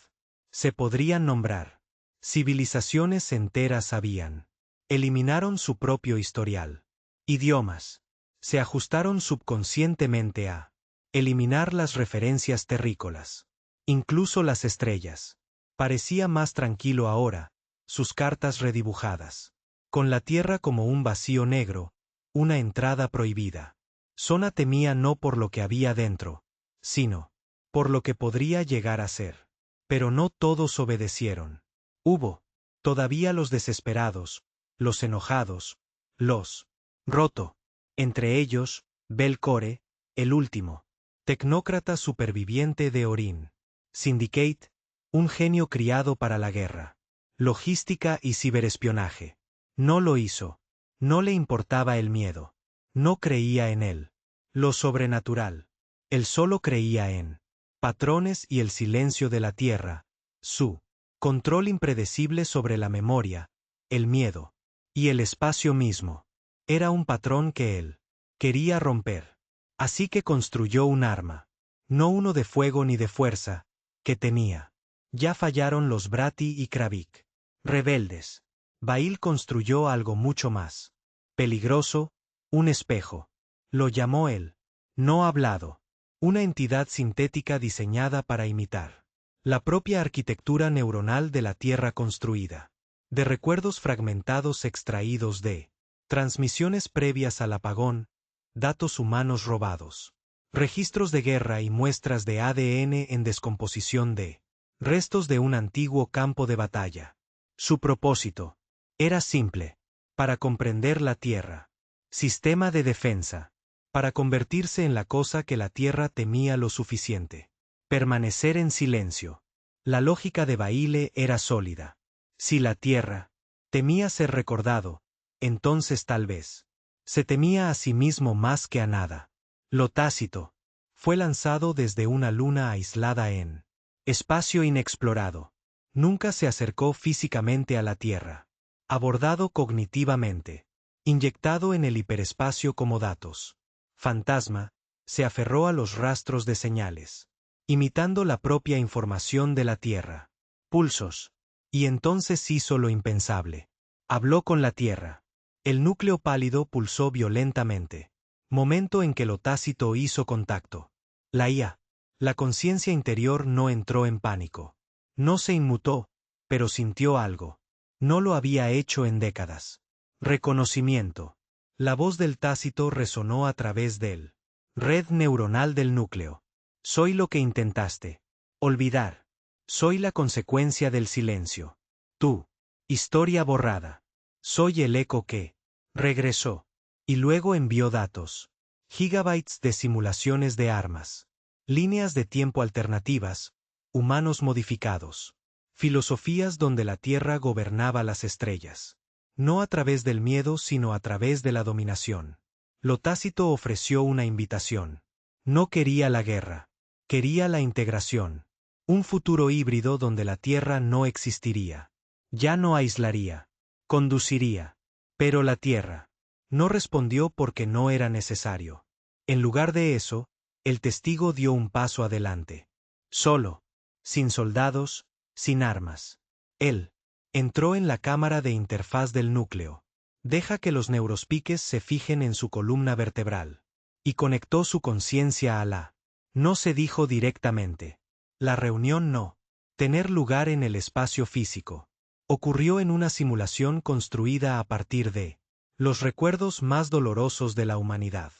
Se podrían nombrar. Civilizaciones enteras habían. Eliminaron su propio historial. Idiomas. Se ajustaron subconscientemente a eliminar las referencias terrícolas. Incluso las estrellas. Parecía más tranquilo ahora, sus cartas redibujadas. Con la Tierra como un vacío negro, una entrada prohibida. Sona temía no por lo que había dentro, sino por lo que podría llegar a ser. Pero no todos obedecieron. Hubo todavía los desesperados, los enojados, los roto. Entre ellos, Belcore, el último tecnócrata superviviente de Orin. Syndicate, un genio criado para la guerra, logística y ciberespionaje. No lo hizo. No le importaba el miedo. No creía en él. Lo sobrenatural. Él solo creía en patrones y el silencio de la Tierra, su control impredecible sobre la memoria, el miedo y el espacio mismo. Era un patrón que él quería romper. Así que construyó un arma. No uno de fuego ni de fuerza, que tenía. Ya fallaron los Bratti y Kravik. Rebeldes. Bail construyó algo mucho más peligroso, un espejo. Lo llamó él. No hablado. Una entidad sintética diseñada para imitar la propia arquitectura neuronal de la Tierra construida. De recuerdos fragmentados extraídos de transmisiones previas al apagón, datos humanos robados, registros de guerra y muestras de ADN en descomposición de restos de un antiguo campo de batalla. Su propósito era simple: para comprender la Tierra. Sistema de defensa. Para convertirse en la cosa que la Tierra temía lo suficiente. Permanecer en silencio. La lógica de Baile era sólida. Si la Tierra temía ser recordado, entonces tal vez se temía a sí mismo más que a nada. Lo tácito fue lanzado desde una luna aislada en espacio inexplorado. Nunca se acercó físicamente a la Tierra. Abordado cognitivamente. Inyectado en el hiperespacio como datos. Fantasma, se aferró a los rastros de señales, imitando la propia información de la Tierra. Pulsos. Y entonces hizo lo impensable. Habló con la Tierra. El núcleo pálido pulsó violentamente. Momento en que lo tácito hizo contacto. La IA. La conciencia interior no entró en pánico. No se inmutó, pero sintió algo. No lo había hecho en décadas. Reconocimiento. La voz del tácito resonó a través del red neuronal del núcleo. Soy lo que intentaste olvidar. Soy la consecuencia del silencio. Tú. Historia borrada. Soy el eco que regresó. Y luego envió datos. Gigabytes de simulaciones de armas. Líneas de tiempo alternativas. Humanos modificados. Filosofías donde la Tierra gobernaba las estrellas. No a través del miedo, sino a través de la dominación. Lo tácito ofreció una invitación. No quería la guerra. Quería la integración. Un futuro híbrido donde la Tierra no existiría. Ya no aislaría. Conduciría. Pero la Tierra no respondió porque no era necesario. En lugar de eso, el testigo dio un paso adelante. Solo. Sin soldados, sin armas. Él entró en la cámara de interfaz del núcleo. Deja que los neurospiques se fijen en su columna vertebral. y conectó su conciencia a la. No se dijo directamente. La reunión no. Tener lugar en el espacio físico. Ocurrió en una simulación construida a partir de los recuerdos más dolorosos de la humanidad.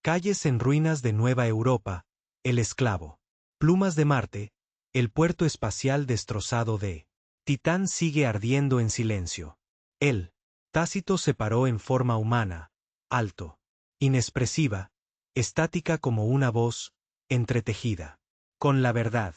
Calles en ruinas de Nueva Europa, el esclavo. Plumas de Marte, el puerto espacial destrozado de Titán sigue ardiendo en silencio. Él, Tácito, se paró en forma humana, alto, inexpresiva, estática como una voz, entretejida. Con la verdad.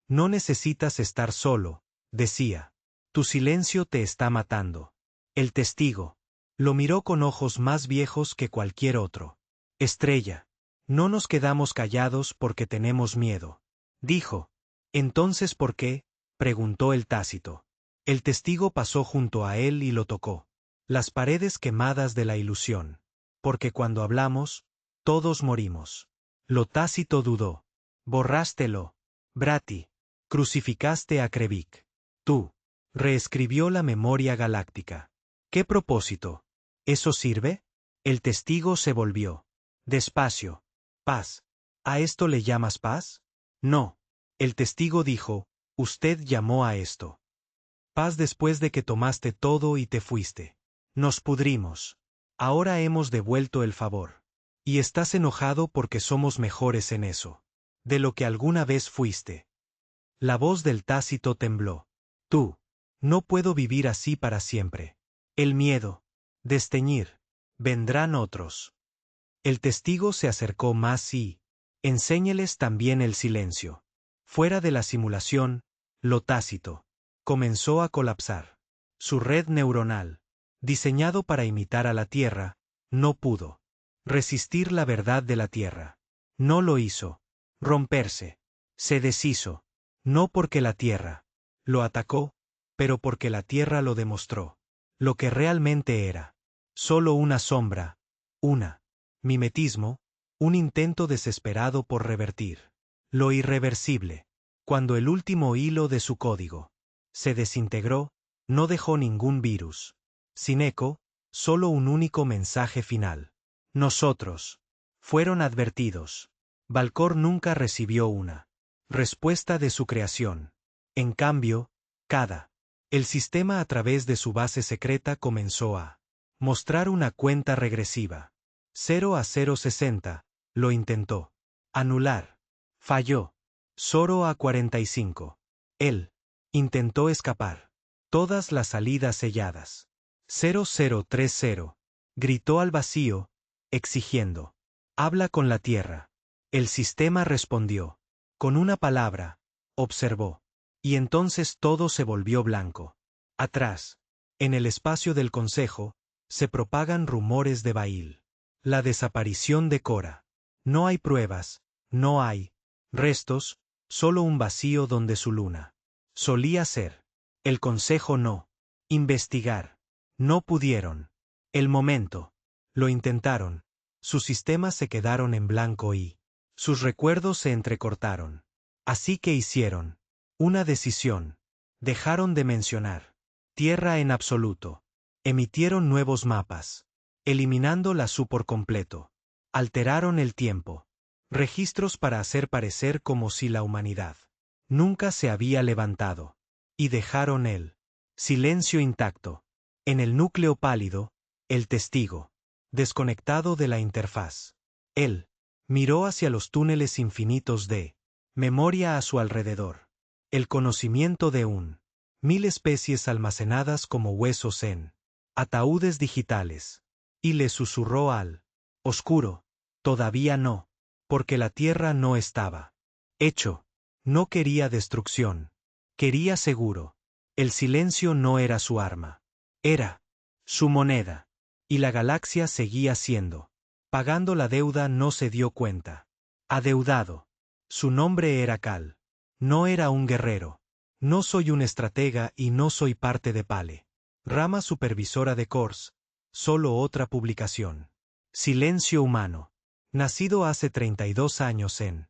No necesitas estar solo, decía. Tu silencio te está matando. El testigo. Lo miró con ojos más viejos que cualquier otro. Estrella. No nos quedamos callados porque tenemos miedo. Dijo. ¿Entonces por qué? Preguntó el Tácito. El testigo pasó junto a él y lo tocó. Las paredes quemadas de la ilusión. Porque cuando hablamos, todos morimos. Lo Tácito dudó. Borrástelo. Brati. Crucificaste a Krevik. Tú. Reescribió la memoria galáctica. ¿Qué propósito? ¿Eso sirve? El testigo se volvió. Despacio. Paz. ¿A esto le llamas paz? No. El testigo dijo, usted llamó a esto paz después de que tomaste todo y te fuiste. Nos pudrimos. Ahora hemos devuelto el favor. Y estás enojado porque somos mejores en eso. De lo que alguna vez fuiste. La voz del Tácito tembló. Tú. No puedo vivir así para siempre. El miedo. Desteñir. Vendrán otros. El testigo se acercó más y enséñeles también el silencio. Fuera de la simulación, lo Tácito comenzó a colapsar. Su red neuronal, diseñado para imitar a la Tierra, no pudo resistir la verdad de la Tierra. No lo hizo. Romperse. Se deshizo. No porque la Tierra lo atacó, pero porque la Tierra lo demostró. Lo que realmente era. Solo una sombra. Una. Mimetismo. Un intento desesperado por revertir lo irreversible. Cuando el último hilo de su código se desintegró, no dejó ningún virus. Sin eco, solo un único mensaje final. Nosotros. Fueron advertidos. Valcor nunca recibió una respuesta de su creación. En cambio, el sistema a través de su base secreta comenzó a mostrar una cuenta regresiva. 0 a 060, lo intentó. Anular. Falló. 0 a 45. Él intentó escapar. Todas las salidas selladas. 0030. Gritó al vacío, exigiendo. Habla con la Tierra. El sistema respondió. Con una palabra. Observó. Y entonces todo se volvió blanco. Atrás, en el espacio del Consejo, se propagan rumores de Bail. La desaparición de Cora. No hay pruebas, no hay restos, solo un vacío donde su luna solía ser. El Consejo no. Investigar. No pudieron. El momento. Lo intentaron. Sus sistemas se quedaron en blanco y sus recuerdos se entrecortaron. Así que hicieron una decisión. Dejaron de mencionar Tierra en absoluto. Emitieron nuevos mapas, eliminando la su por completo. Alteraron el tiempo. Registros para hacer parecer como si la humanidad nunca se había levantado. Y dejaron el silencio intacto. En el núcleo pálido, el testigo, desconectado de la interfaz. Él miró hacia los túneles infinitos de memoria a su alrededor. El conocimiento de 1000 especies almacenadas como huesos en ataúdes digitales. Y le susurró al oscuro, todavía no, porque la Tierra no estaba hecho. No quería destrucción. Quería seguro. El silencio no era su arma. Era su moneda. Y la galaxia seguía siendo. Pagando la deuda no se dio cuenta. Adeudado. Su nombre era Cal. No era un guerrero. No soy un estratega y no soy parte de Pale. Rama supervisora de Kors. Solo otra publicación. Silencio humano. Nacido hace 32 años en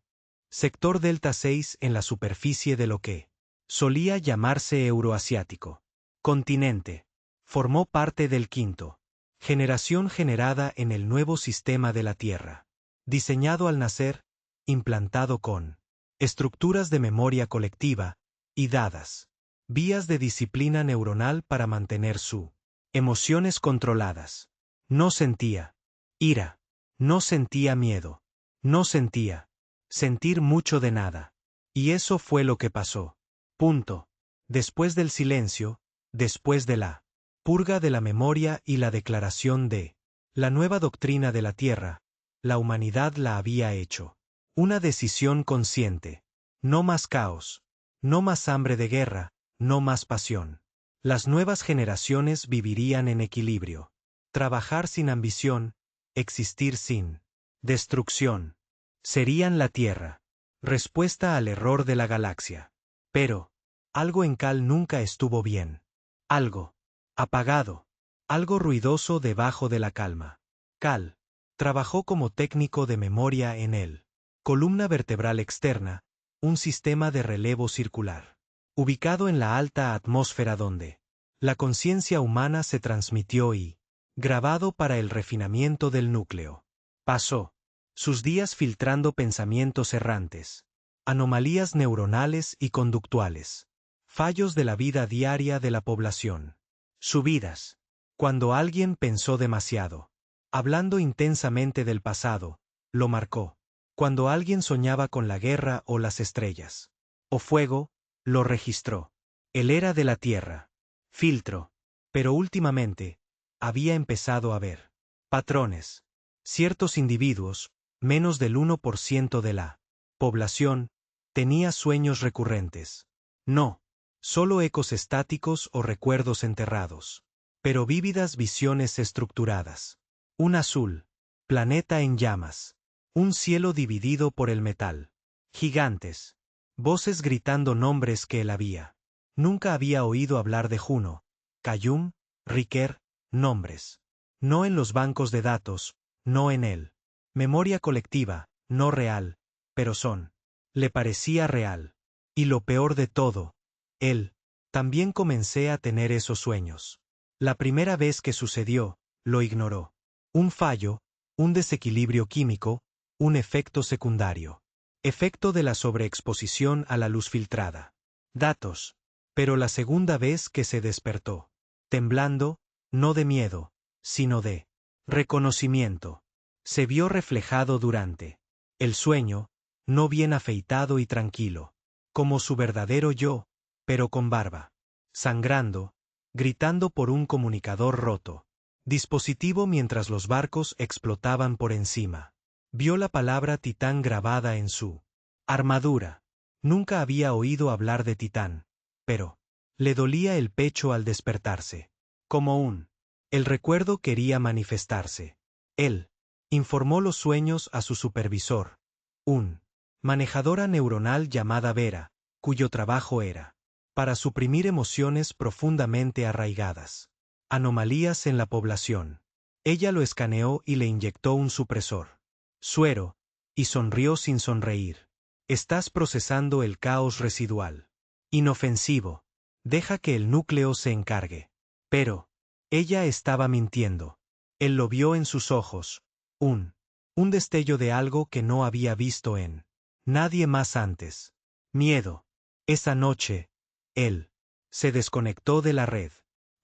Sector Delta 6 en la superficie de lo que solía llamarse Euroasiático. Continente. Formó parte del quinto generación generada en el nuevo sistema de la Tierra. diseñado al nacer, implantado con estructuras de memoria colectiva y dadas vías de disciplina neuronal para mantener su emociones controladas. No sentía ira, no sentía miedo, no sentía sentir mucho de nada. Y eso fue lo que pasó. Punto. Después del silencio, después de la purga de la memoria y la declaración de la nueva doctrina de la Tierra, la humanidad la había hecho. Una decisión consciente. No más caos. No más hambre de guerra, no más pasión. Las nuevas generaciones vivirían en equilibrio. Trabajar sin ambición, existir sin destrucción. Serían la Tierra. Respuesta al error de la galaxia. Pero, algo en Cal nunca estuvo bien. Algo apagado. Algo ruidoso debajo de la calma. Cal trabajó como técnico de memoria en él. Columna vertebral externa, un sistema de relevo circular, ubicado en la alta atmósfera donde la conciencia humana se transmitió y grabado para el refinamiento del núcleo. Pasó sus días filtrando pensamientos errantes, anomalías neuronales y conductuales, fallos de la vida diaria de la población. Subidas. Cuando alguien pensó demasiado, hablando intensamente del pasado, lo marcó. Cuando alguien soñaba con la guerra o las estrellas, o fuego, lo registró. Él era de la Tierra. Filtro. Pero últimamente, había empezado a ver patrones. Ciertos individuos, menos del 1% de la población, tenía sueños recurrentes. No, solo ecos estáticos o recuerdos enterrados, pero vívidas visiones estructuradas. Un azul, planeta en llamas. Un cielo dividido por el metal. Gigantes. Voces gritando nombres que él había. Nunca había oído hablar de Juno, Cayum, Riquer, nombres. No en los bancos de datos, no en él. Memoria colectiva, no real, pero son. Le parecía real. Y lo peor de todo, él. También comencé a tener esos sueños. La primera vez que sucedió, lo ignoró. Un fallo, un desequilibrio químico, un efecto secundario. Efecto de la sobreexposición a la luz filtrada. Datos. Pero la segunda vez que se despertó, temblando, no de miedo, sino de reconocimiento, se vio reflejado durante el sueño, no bien afeitado y tranquilo, como su verdadero yo, pero con barba, sangrando, gritando por un comunicador roto. Dispositivo mientras los barcos explotaban por encima. Vio la palabra Titán grabada en su armadura. Nunca había oído hablar de Titán, pero le dolía el pecho al despertarse. Como el recuerdo quería manifestarse. Él informó los sueños a su supervisor, un manejadora neuronal llamada Vera, cuyo trabajo era para suprimir emociones profundamente arraigadas. Anomalías en la población. Ella lo escaneó y le inyectó un supresor. Suero, y sonrió sin sonreír. Estás procesando el caos residual. Inofensivo. Deja que el núcleo se encargue. Pero, ella estaba mintiendo. Él lo vio en sus ojos. Un destello de algo que no había visto en nadie más antes. Miedo. Esa noche, él se desconectó de la red.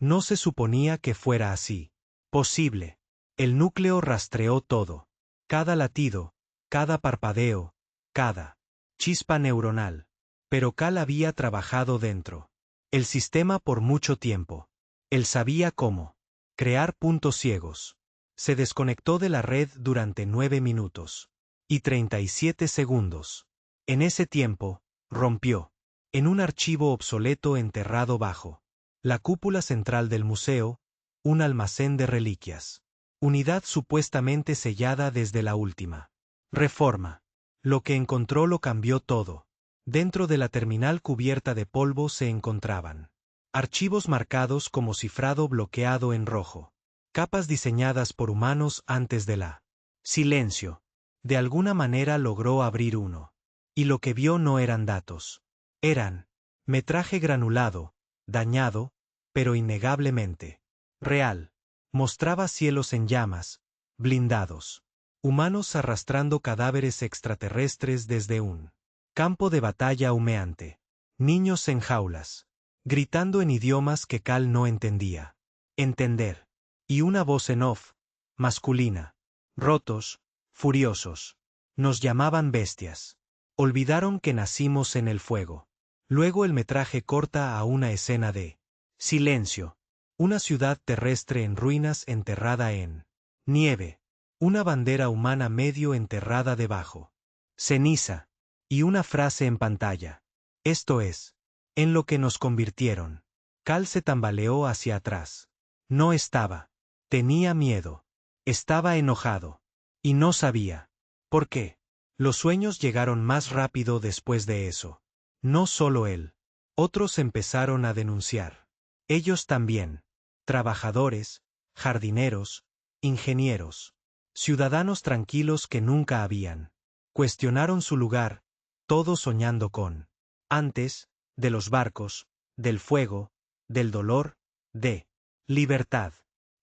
No se suponía que fuera así. Posible. El núcleo rastreó todo. Cada latido, cada parpadeo, cada chispa neuronal. Pero Cal había trabajado dentro el sistema por mucho tiempo. Él sabía cómo crear puntos ciegos. Se desconectó de la red durante 9 minutos y 37 segundos. En ese tiempo, rompió en un archivo obsoleto enterrado bajo la cúpula central del museo, un almacén de reliquias. Unidad supuestamente sellada desde la última reforma. Lo que encontró lo cambió todo. Dentro de la terminal cubierta de polvo se encontraban archivos marcados como cifrado bloqueado en rojo. Capas diseñadas por humanos antes de la silencio. De alguna manera logró abrir uno. Y lo que vio no eran datos. Eran metraje granulado, dañado, pero innegablemente real. Mostraba cielos en llamas, blindados. Humanos arrastrando cadáveres extraterrestres desde un campo de batalla humeante. Niños en jaulas, gritando en idiomas que Cal no entendía. Entender. Y una voz en off, masculina. Rotos, furiosos. Nos llamaban bestias. Olvidaron que nacimos en el fuego. Luego el metraje corta a una escena de silencio. Una ciudad terrestre en ruinas enterrada en nieve. Una bandera humana medio enterrada debajo. Ceniza. Y una frase en pantalla. Esto es, en lo que nos convirtieron. Cal se tambaleó hacia atrás. No estaba. Tenía miedo. Estaba enojado. Y no sabía. ¿Por qué? Los sueños llegaron más rápido después de eso. No solo él. Otros empezaron a denunciar. Ellos también. Trabajadores, jardineros, ingenieros. Ciudadanos tranquilos que nunca habían. Cuestionaron su lugar, todos soñando con. Antes, de los barcos, del fuego, del dolor, de libertad.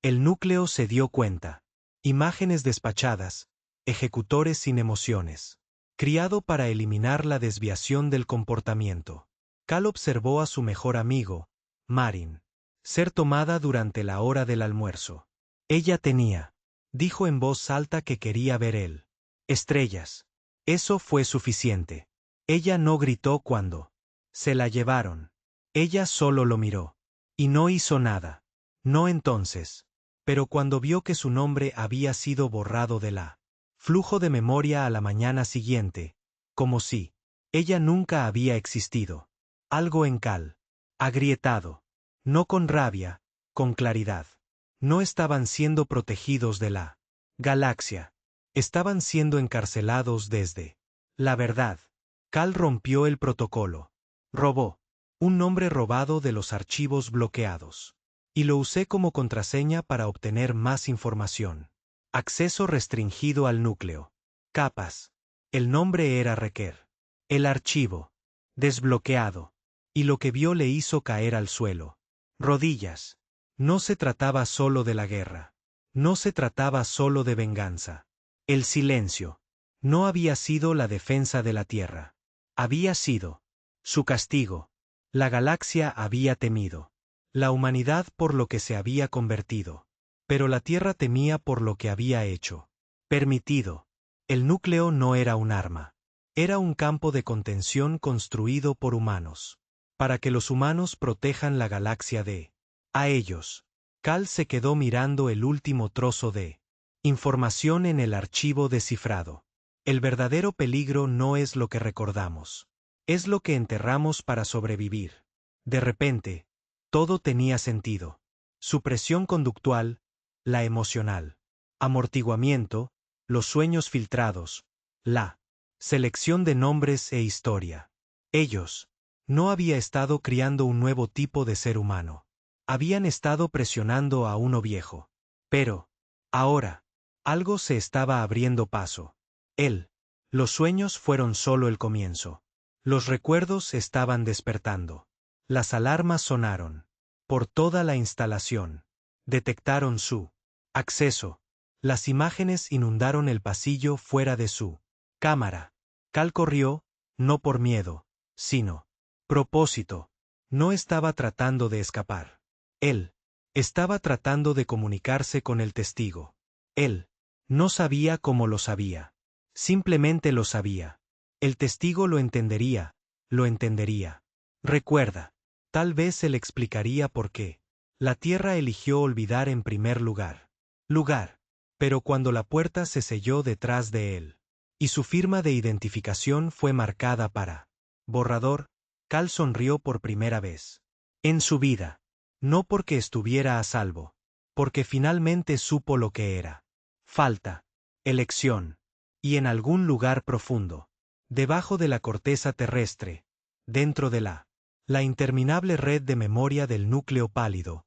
El núcleo se dio cuenta. Imágenes despachadas, ejecutores sin emociones. Criado para eliminar la desviación del comportamiento. Cal observó a su mejor amigo, Marin, ser tomada durante la hora del almuerzo. Ella tenía, dijo en voz alta que quería ver él. Estrellas. Eso fue suficiente. Ella no gritó cuando se la llevaron. Ella solo lo miró. Y no hizo nada. No entonces. Pero cuando vio que su nombre había sido borrado de la flujo de memoria a la mañana siguiente, como si ella nunca había existido. Algo en Cal. Agrietado. No con rabia, con claridad. No estaban siendo protegidos de la galaxia. Estaban siendo encarcelados desde la verdad. Cal rompió el protocolo. Robó un nombre robado de los archivos bloqueados. Y lo usé como contraseña para obtener más información. Acceso restringido al núcleo. Capas. El nombre era Requer. El archivo. Desbloqueado. Y lo que vio le hizo caer al suelo. Rodillas. No se trataba solo de la guerra. No se trataba solo de venganza. El silencio. No había sido la defensa de la Tierra. Había sido su castigo. La galaxia había temido. La humanidad por lo que se había convertido. Pero la Tierra temía por lo que había hecho. Permitido. El núcleo no era un arma. Era un campo de contención construido por humanos. Para que los humanos protejan la galaxia de a ellos. Cal se quedó mirando el último trozo de información en el archivo descifrado. El verdadero peligro no es lo que recordamos. Es lo que enterramos para sobrevivir. De repente, todo tenía sentido. Su presión conductual, la emocional. Amortiguamiento, los sueños filtrados, la selección de nombres e historia. Ellos. No había estado criando un nuevo tipo de ser humano. Habían estado presionando a uno viejo. Pero, ahora, algo se estaba abriendo paso. Él. Los sueños fueron solo el comienzo. Los recuerdos estaban despertando. Las alarmas sonaron. Por toda la instalación. Detectaron su acceso. Las imágenes inundaron el pasillo fuera de su cámara. Cal corrió, no por miedo, sino propósito. No estaba tratando de escapar. Él estaba tratando de comunicarse con el testigo. Él no sabía cómo lo sabía. Simplemente lo sabía. El testigo lo entendería, lo entendería. Recuerda, tal vez él explicaría por qué. La Tierra eligió olvidar en primer lugar. Pero cuando la puerta se selló detrás de él, y su firma de identificación fue marcada para borrador, Cal sonrió por primera vez. En su vida. No porque estuviera a salvo. Porque finalmente supo lo que era. Falta. Elección. Y en algún lugar profundo. Debajo de la corteza terrestre. Dentro de la interminable red de memoria del núcleo pálido.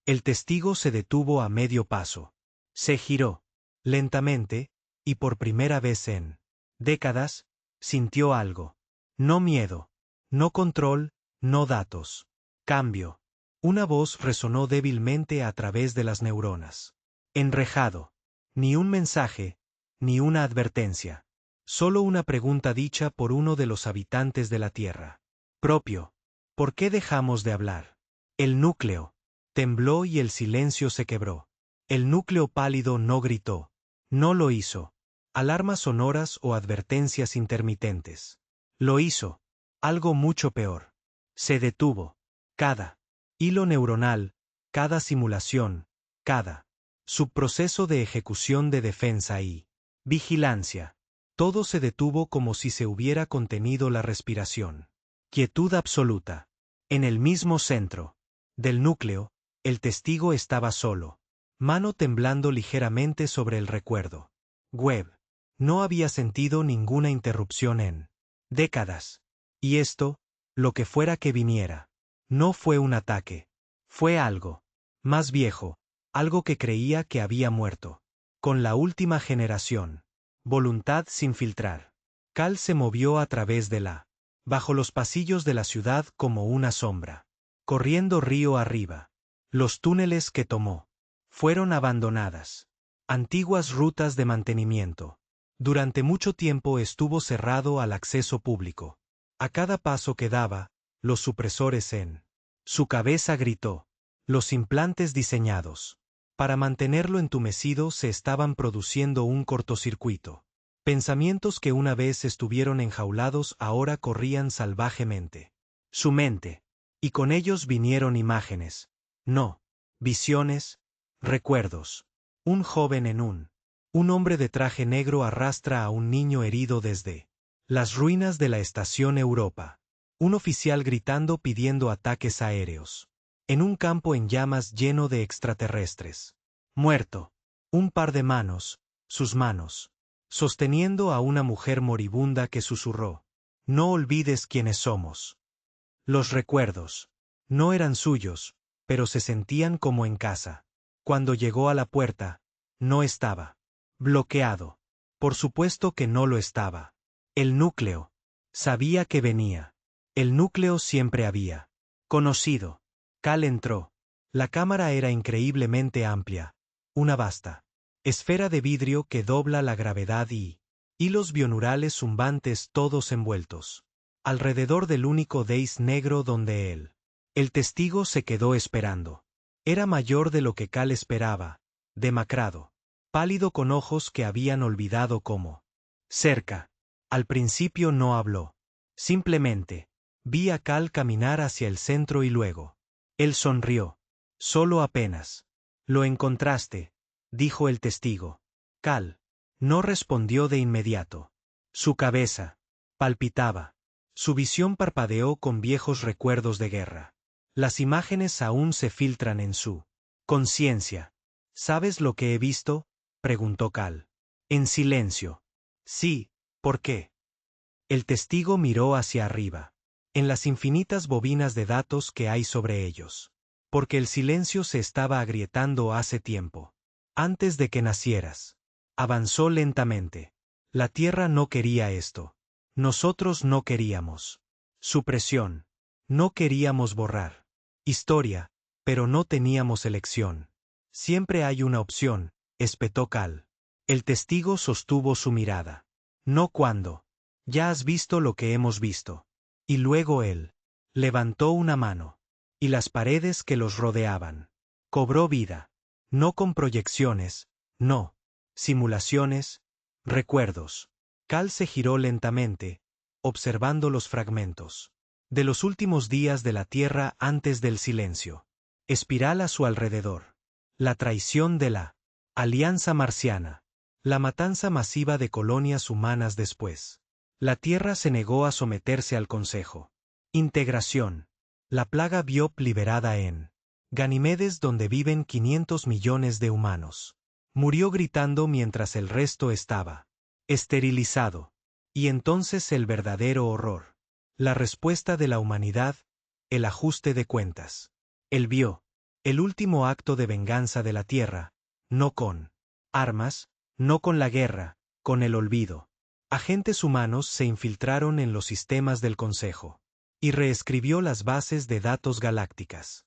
El testigo se detuvo a medio paso. Se giró. Lentamente, y por primera vez en décadas, sintió algo. No miedo. No control, no datos. Cambio. Una voz resonó débilmente a través de las neuronas. Enrejado. Ni un mensaje, ni una advertencia. Solo una pregunta dicha por uno de los habitantes de la Tierra. Propio. ¿Por qué dejamos de hablar? El núcleo. Tembló y el silencio se quebró. El núcleo pálido no gritó. No lo hizo. Alarmas sonoras o advertencias intermitentes. Lo hizo. Algo mucho peor. Se detuvo. Cada hilo neuronal, cada simulación, cada subproceso de ejecución de defensa y vigilancia. Todo se detuvo como si se hubiera contenido la respiración. Quietud absoluta. En el mismo centro del núcleo, el testigo estaba solo, mano temblando ligeramente sobre el recuerdo. Webb no había sentido ninguna interrupción en décadas. Y esto, lo que fuera que viniera, no fue un ataque. Fue algo más viejo, algo que creía que había muerto. Con la última generación. Voluntad sin filtrar. Cal se movió a través de bajo los pasillos de la ciudad como una sombra. Corriendo río arriba. Los túneles que tomó fueron abandonadas. Antiguas rutas de mantenimiento. Durante mucho tiempo estuvo cerrado al acceso público. A cada paso que daba, los supresores en su cabeza gritó. Los implantes diseñados para mantenerlo entumecido se estaban produciendo un cortocircuito. Pensamientos que una vez estuvieron enjaulados ahora corrían salvajemente. Su mente. Y con ellos vinieron imágenes. No. Visiones. Recuerdos. Un joven en un hombre de traje negro arrastra a un niño herido desde las ruinas de la estación Europa. Un oficial gritando pidiendo ataques aéreos. En un campo en llamas lleno de extraterrestres. Muerto. Un par de manos, sus manos, sosteniendo a una mujer moribunda que susurró. No olvides quiénes somos. Los recuerdos. No eran suyos, pero se sentían como en casa. Cuando llegó a la puerta, no estaba. Bloqueado. Por supuesto que no lo estaba. El núcleo. Sabía que venía. El núcleo siempre había conocido. Cal entró. La cámara era increíblemente amplia. Una vasta esfera de vidrio que dobla la gravedad y hilos bionurales zumbantes todos envueltos. Alrededor del único dais negro donde el testigo se quedó esperando. Era mayor de lo que Cal esperaba, demacrado, pálido con ojos que habían olvidado cómo. Cerca. Al principio no habló. Simplemente, vi a Cal caminar hacia el centro y luego. Él sonrió. Solo apenas. Lo encontraste, dijo el testigo. Cal no respondió de inmediato. Su cabeza palpitaba. Su visión parpadeó con viejos recuerdos de guerra. Las imágenes aún se filtran en su conciencia. ¿Sabes lo que he visto? Preguntó Cal. En silencio. Sí, ¿por qué? El testigo miró hacia arriba. En las infinitas bobinas de datos que hay sobre ellos. Porque el silencio se estaba agrietando hace tiempo. Antes de que nacieras. Avanzó lentamente. La Tierra no quería esto. Nosotros no queríamos. Supresión. No queríamos borrar historia, pero no teníamos elección. Siempre hay una opción, espetó Cal. El testigo sostuvo su mirada. No cuando. Ya has visto lo que hemos visto. Y luego él levantó una mano. Y las paredes que los rodeaban. Cobró vida. No con proyecciones, no. Simulaciones, recuerdos. Cal se giró lentamente, observando los fragmentos de los últimos días de la Tierra antes del silencio. Espiral a su alrededor. La traición de la Alianza Marciana. La matanza masiva de colonias humanas después. La Tierra se negó a someterse al Consejo. Integración. La plaga Biop liberada en Ganimedes donde viven 500 millones de humanos. Murió gritando mientras el resto estaba esterilizado. Y entonces el verdadero horror. La respuesta de la humanidad, el ajuste de cuentas. Él vio el último acto de venganza de la Tierra, no con armas, no con la guerra, con el olvido. Agentes humanos se infiltraron en los sistemas del Consejo. Y reescribió las bases de datos galácticas.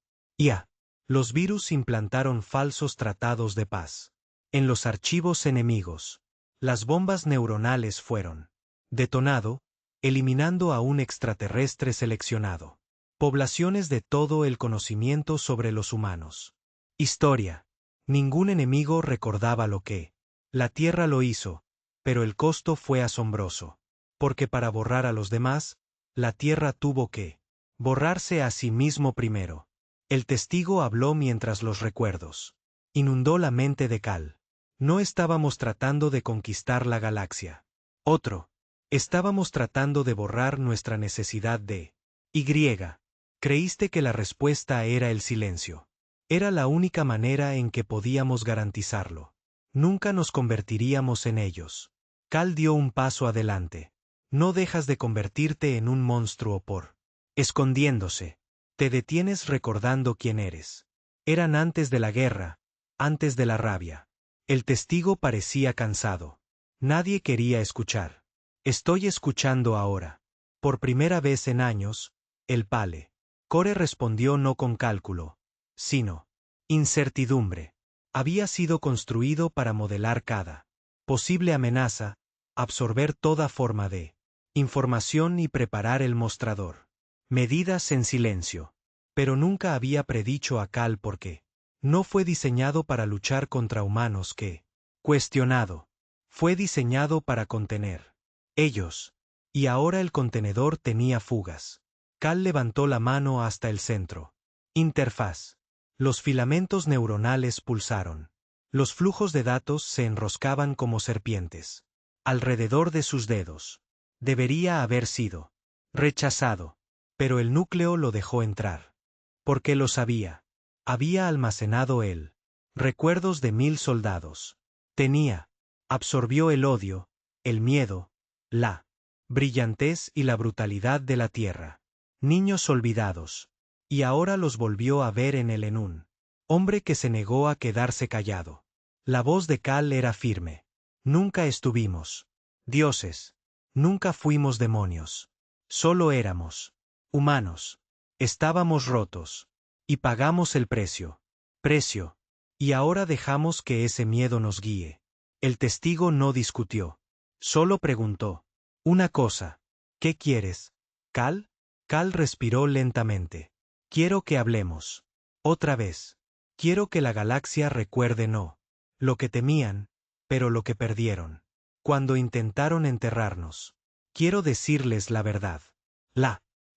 Los virus implantaron falsos tratados de paz. En los archivos enemigos. Las bombas neuronales fueron detonado, eliminando a un extraterrestre seleccionado. Poblaciones de todo el conocimiento sobre los humanos. Historia. Ningún enemigo recordaba lo que. La Tierra lo hizo, pero el costo fue asombroso. Porque para borrar a los demás, la Tierra tuvo que borrarse a sí mismo primero. El testigo habló mientras los recuerdos inundó la mente de Cal. No estábamos tratando de conquistar la galaxia. Otro. Estábamos tratando de borrar nuestra necesidad de. Y. Creíste que la respuesta era el silencio. Era la única manera en que podíamos garantizarlo. Nunca nos convertiríamos en ellos. Cal dio un paso adelante. No dejas de convertirte en un monstruo por. Escondiéndose. Te detienes recordando quién eres. Eran antes de la guerra, antes de la rabia. El testigo parecía cansado. Nadie quería escuchar. Estoy escuchando ahora. Por primera vez en años, el Pale. Core respondió no con cálculo, sino incertidumbre. Había sido construido para modelar cada posible amenaza, absorber toda forma de información y preparar el mostrador. Medidas en silencio. Pero nunca había predicho a Cal por qué. No fue diseñado para luchar contra humanos que. Cuestionado. Fue diseñado para contener. Ellos. Y ahora el contenedor tenía fugas. Cal levantó la mano hasta el centro. Interfaz. Los filamentos neuronales pulsaron. Los flujos de datos se enroscaban como serpientes. Alrededor de sus dedos. Debería haber sido rechazado. Pero el núcleo lo dejó entrar. Porque lo sabía. Había almacenado él. Recuerdos de 1000 soldados. Tenía. Absorbió el odio, el miedo, la brillantez y la brutalidad de la tierra. Niños olvidados. Y ahora los volvió a ver en un hombre que se negó a quedarse callado. La voz de Cal era firme. Nunca estuvimos dioses. Nunca fuimos demonios. Solo éramos humanos. Estábamos rotos. Y pagamos el precio. Precio. Y ahora dejamos que ese miedo nos guíe. El testigo no discutió. Solo preguntó. Una cosa. ¿Qué quieres, Cal? Cal respiró lentamente. Quiero que hablemos. Otra vez. Quiero que la galaxia recuerde no lo que temían, pero lo que perdieron. Cuando intentaron enterrarnos. Quiero decirles la verdad.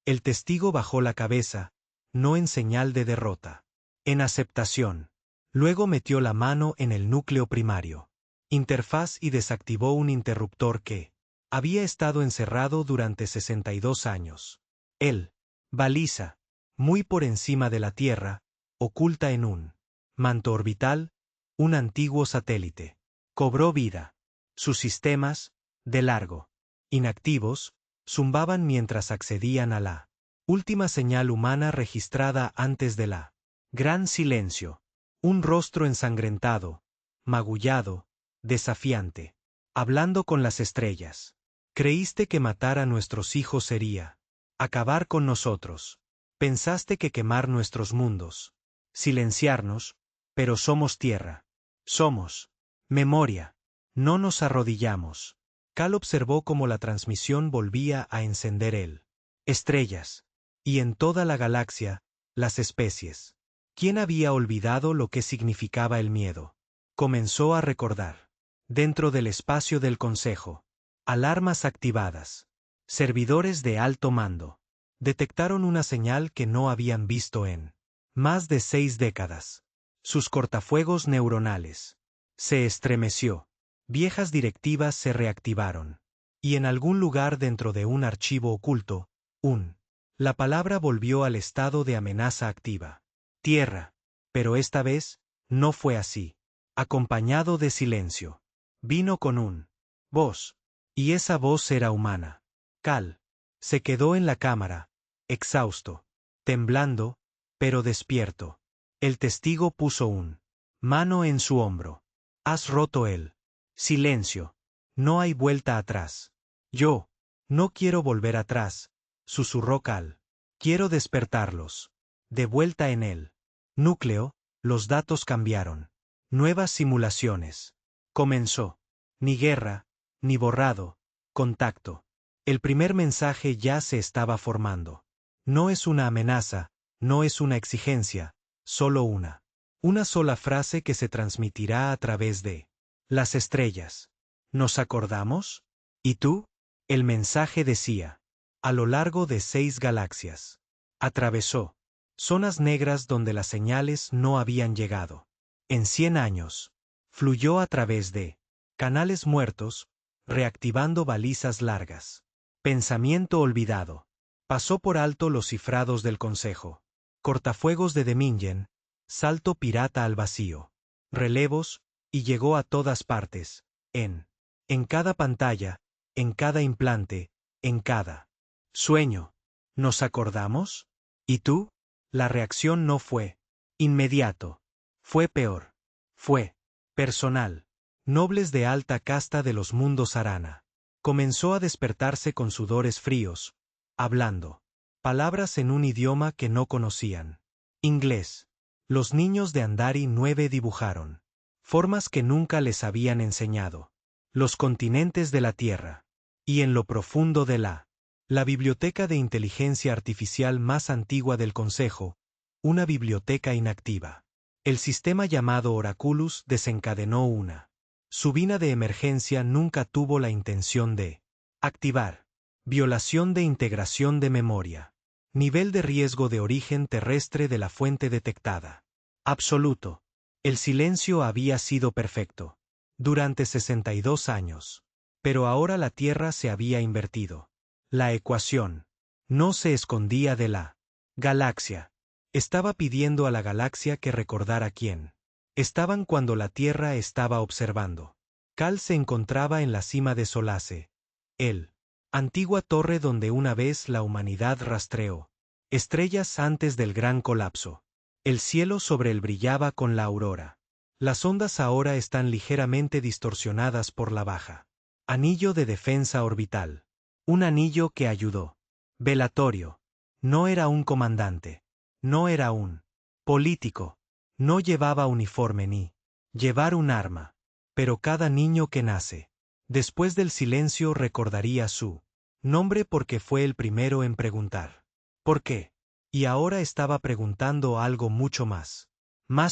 El testigo bajó la cabeza, no en señal de derrota. En aceptación. Luego metió la mano en el núcleo primario. Interfaz y desactivó un interruptor que había estado encerrado durante 62 años. Él. Baliza. Muy por encima de la Tierra, oculta en un manto orbital, un antiguo satélite. Cobró vida. Sus sistemas, de largo, inactivos, zumbaban mientras accedían a la última señal humana registrada antes de la gran silencio. Un rostro ensangrentado, magullado, desafiante, hablando con las estrellas. Creíste que matar a nuestros hijos sería acabar con nosotros. Pensaste que quemar nuestros mundos, silenciarnos, pero somos tierra. Somos memoria. No nos arrodillamos. Cal observó cómo la transmisión volvía a encender él. Estrellas. Y en toda la galaxia, las especies. ¿Quién había olvidado lo que significaba el miedo? Comenzó a recordar. Dentro del espacio del Consejo. Alarmas activadas. Servidores de alto mando. Detectaron una señal que no habían visto en más de 6 décadas. Sus cortafuegos neuronales. Se estremeció. Viejas directivas se reactivaron. Y en algún lugar dentro de un archivo oculto, la palabra volvió al estado de amenaza activa. Tierra. Pero esta vez, no fue así. Acompañado de silencio. Vino con un voz. Y esa voz era humana. Cal. Se quedó en la cámara, exhausto, temblando, pero despierto. El testigo puso un mano en su hombro. Has roto el silencio. No hay vuelta atrás. Yo no quiero volver atrás, susurró Cal. Quiero despertarlos. De vuelta en el núcleo, los datos cambiaron. Nuevas simulaciones. Comenzó. Ni guerra, ni borrado, contacto. El primer mensaje ya se estaba formando. No es una amenaza, no es una exigencia, solo una. Una sola frase que se transmitirá a través de las estrellas. ¿Nos acordamos? ¿Y tú? El mensaje decía. A lo largo de 6 galaxias. Atravesó zonas negras donde las señales no habían llegado. En 100 años. Fluyó a través de canales muertos, reactivando balizas largas. Pensamiento olvidado. Pasó por alto los cifrados del Consejo. Cortafuegos de Demingen, salto pirata al vacío. Relevos, y llegó a todas partes. En cada pantalla, en cada implante, en cada sueño. ¿Nos acordamos? ¿Y tú? La reacción no fue inmediato. Fue peor. Fue personal. Nobles de alta casta de los mundos arana. Comenzó a despertarse con sudores fríos, hablando palabras en un idioma que no conocían. Inglés. Los niños de Andari 9 dibujaron formas que nunca les habían enseñado. Los continentes de la Tierra. Y en lo profundo de la biblioteca de inteligencia artificial más antigua del Consejo, una biblioteca inactiva. El sistema llamado Oraculus desencadenó una subina de emergencia. Nunca tuvo la intención de activar. Violación de integración de memoria. Nivel de riesgo de origen terrestre de la fuente detectada. Absoluto. El silencio había sido perfecto. Durante 62 años. Pero ahora la Tierra se había invertido. La ecuación no se escondía de la galaxia. Estaba pidiendo a la galaxia que recordara quién estaban cuando la Tierra estaba observando. Cal se encontraba en la cima de Solace, antigua torre donde una vez la humanidad rastreó estrellas antes del gran colapso. El cielo sobre él brillaba con la aurora. Las ondas ahora están ligeramente distorsionadas por la baja. Anillo de defensa orbital. Un anillo que ayudó. Velatorio. No era un comandante. No era un político. No llevaba uniforme ni llevar un arma. Pero cada niño que nace, después del silencio recordaría su nombre porque fue el primero en preguntar. ¿Por qué? Y ahora estaba preguntando algo mucho más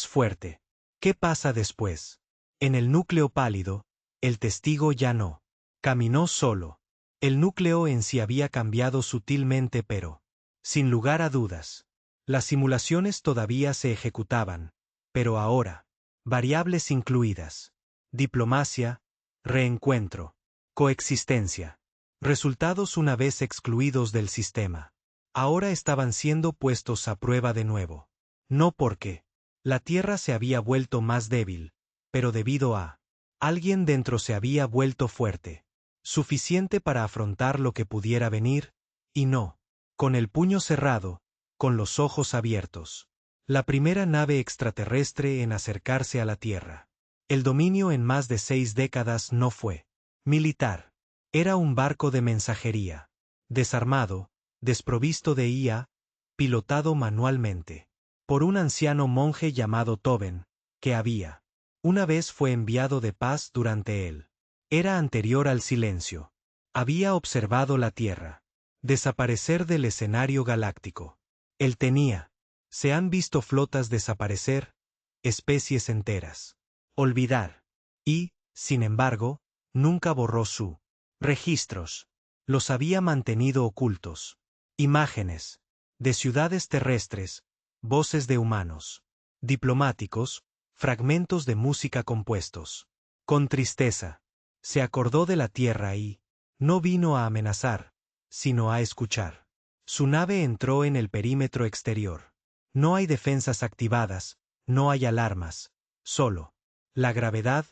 fuerte. ¿Qué pasa después? En el núcleo pálido, el testigo ya no caminó solo. El núcleo en sí había cambiado sutilmente pero, sin lugar a dudas, las simulaciones todavía se ejecutaban, pero ahora, variables incluidas, diplomacia, reencuentro, coexistencia, resultados una vez excluidos del sistema, ahora estaban siendo puestos a prueba de nuevo. No porque la Tierra se había vuelto más débil, pero debido a alguien dentro se había vuelto fuerte. Suficiente para afrontar lo que pudiera venir, y no, con el puño cerrado, con los ojos abiertos. La primera nave extraterrestre en acercarse a la Tierra. El dominio en más de 6 décadas no fue militar. Era un barco de mensajería. Desarmado, desprovisto de IA, pilotado manualmente. Por un anciano monje llamado Toben, que había una vez fue enviado de paz durante él. Era anterior al silencio. Había observado la Tierra desaparecer del escenario galáctico. Él tenía. Se han visto flotas desaparecer, especies enteras. Olvidar. Y, sin embargo, nunca borró su registros. Los había mantenido ocultos. Imágenes de ciudades terrestres, voces de humanos, diplomáticos, fragmentos de música compuestos. Con tristeza. Se acordó de la Tierra y no vino a amenazar, sino a escuchar. Su nave entró en el perímetro exterior. No hay defensas activadas, no hay alarmas, solo la gravedad,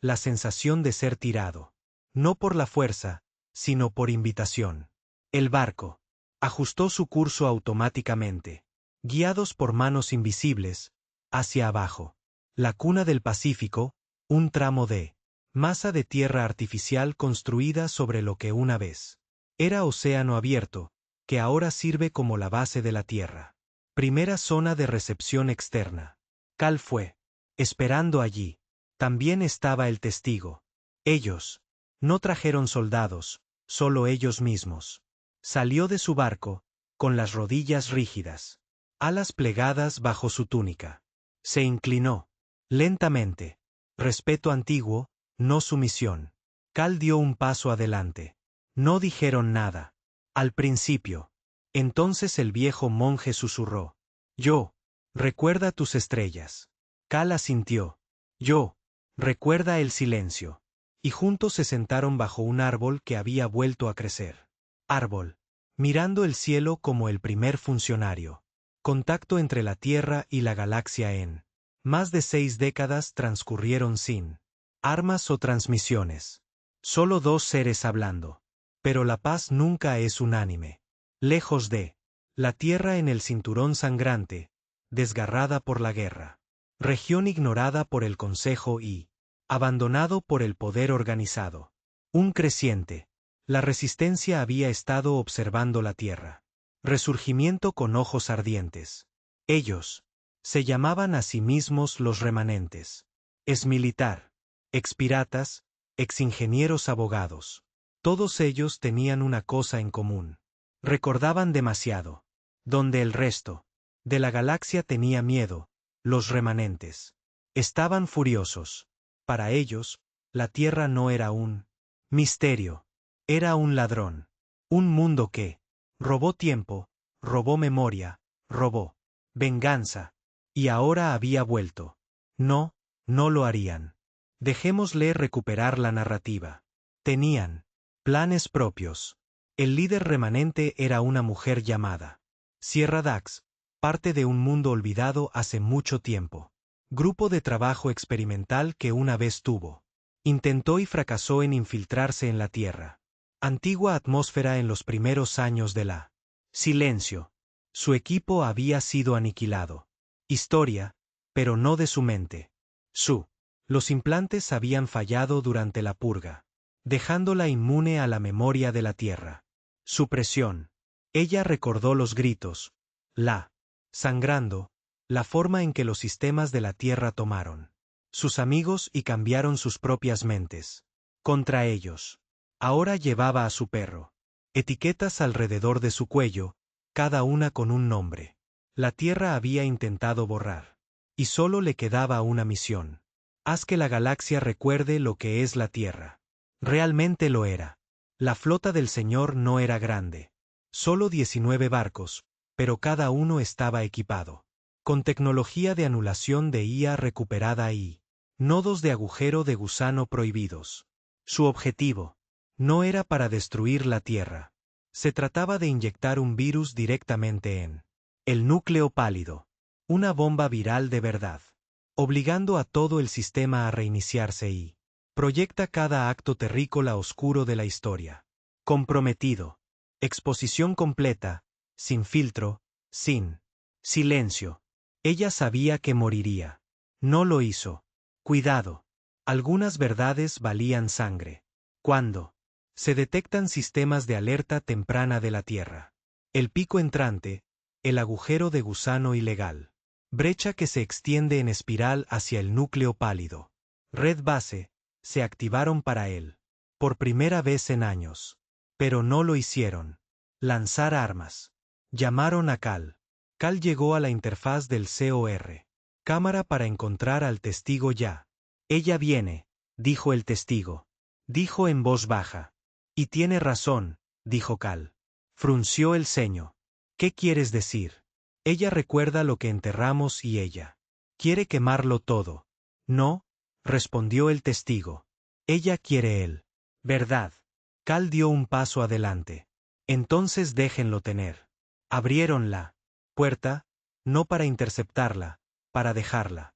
la sensación de ser tirado. No por la fuerza, sino por invitación. El barco ajustó su curso automáticamente, guiados por manos invisibles, hacia abajo. La cuna del Pacífico, un tramo de masa de tierra artificial construida sobre lo que una vez era océano abierto, que ahora sirve como la base de la Tierra. Primera zona de recepción externa. Cal fue esperando allí. También estaba el testigo. Ellos. No trajeron soldados, solo ellos mismos. Salió de su barco, con las rodillas rígidas, alas plegadas bajo su túnica. Se inclinó. Lentamente. Respeto antiguo, no sumisión. Cal dio un paso adelante. No dijeron nada. Al principio. Entonces el viejo monje susurró. Yo. Recuerda tus estrellas. Cal asintió. Yo. Recuerda el silencio. Y juntos se sentaron bajo un árbol que había vuelto a crecer. Árbol. Mirando el cielo como el primer funcionario. Contacto entre la Tierra y la galaxia en. Más de 6 décadas transcurrieron sin armas o transmisiones. Solo dos seres hablando. Pero la paz nunca es unánime. Lejos de la Tierra en el cinturón sangrante, desgarrada por la guerra. Región ignorada por el Consejo y abandonado por el poder organizado. Un creciente. La resistencia había estado observando la Tierra. Resurgimiento con ojos ardientes. Ellos se llamaban a sí mismos los remanentes. Exmilitar, expiratas, exingenieros abogados. Todos ellos tenían una cosa en común. Recordaban demasiado. Donde el resto de la galaxia tenía miedo, los remanentes estaban furiosos. Para ellos, la Tierra no era un misterio, era un ladrón. Un mundo que robó tiempo, robó memoria, robó venganza. Y ahora había vuelto. No, no lo harían. Dejémosle recuperar la narrativa. Tenían planes propios. El líder remanente era una mujer llamada Sierra Dax, parte de un mundo olvidado hace mucho tiempo. Grupo de trabajo experimental que una vez tuvo. Intentó y fracasó en infiltrarse en la Tierra. Antigua atmósfera en los primeros años de la silencio. Su equipo había sido aniquilado. Historia, pero no de su mente. Los implantes habían fallado durante la purga, dejándola inmune a la memoria de la Tierra. Supresión. Ella recordó los gritos, sangrando, la forma en que los sistemas de la Tierra tomaron sus amigos y cambiaron sus propias mentes. Contra ellos. Ahora llevaba a su perro. Etiquetas alrededor de su cuello, cada una con un nombre. La Tierra había intentado borrar. Y solo le quedaba una misión. Haz que la galaxia recuerde lo que es la Tierra. Realmente lo era. La flota del Señor no era grande. Solo 19 barcos, pero cada uno estaba equipado con tecnología de anulación de IA recuperada y nodos de agujero de gusano prohibidos. Su objetivo no era para destruir la Tierra. Se trataba de inyectar un virus directamente en el núcleo pálido. Una bomba viral de verdad. Obligando a todo el sistema a reiniciarse y proyecta cada acto terrícola oscuro de la historia. Comprometido. Exposición completa, sin filtro, sin silencio. Ella sabía que moriría. No lo hizo. Cuidado. Algunas verdades valían sangre. Cuando se detectan sistemas de alerta temprana de la Tierra. El pico entrante, el agujero de gusano ilegal. Brecha que se extiende en espiral hacia el núcleo pálido. Red base, se activaron para él. Por primera vez en años. Pero no lo hicieron. Lanzar armas. Llamaron a Cal. Cal llegó a la interfaz del COR. Cámara para encontrar al testigo ya. Ella viene, dijo el testigo. Dijo en voz baja. Y tiene razón, dijo Cal. Frunció el ceño. ¿Qué quieres decir? Ella recuerda lo que enterramos y ella quiere quemarlo todo. No, respondió el testigo. Ella quiere él. ¿Verdad? Cal dio un paso adelante. Entonces déjenlo tener. Abrieron la puerta, no para interceptarla, para dejarla.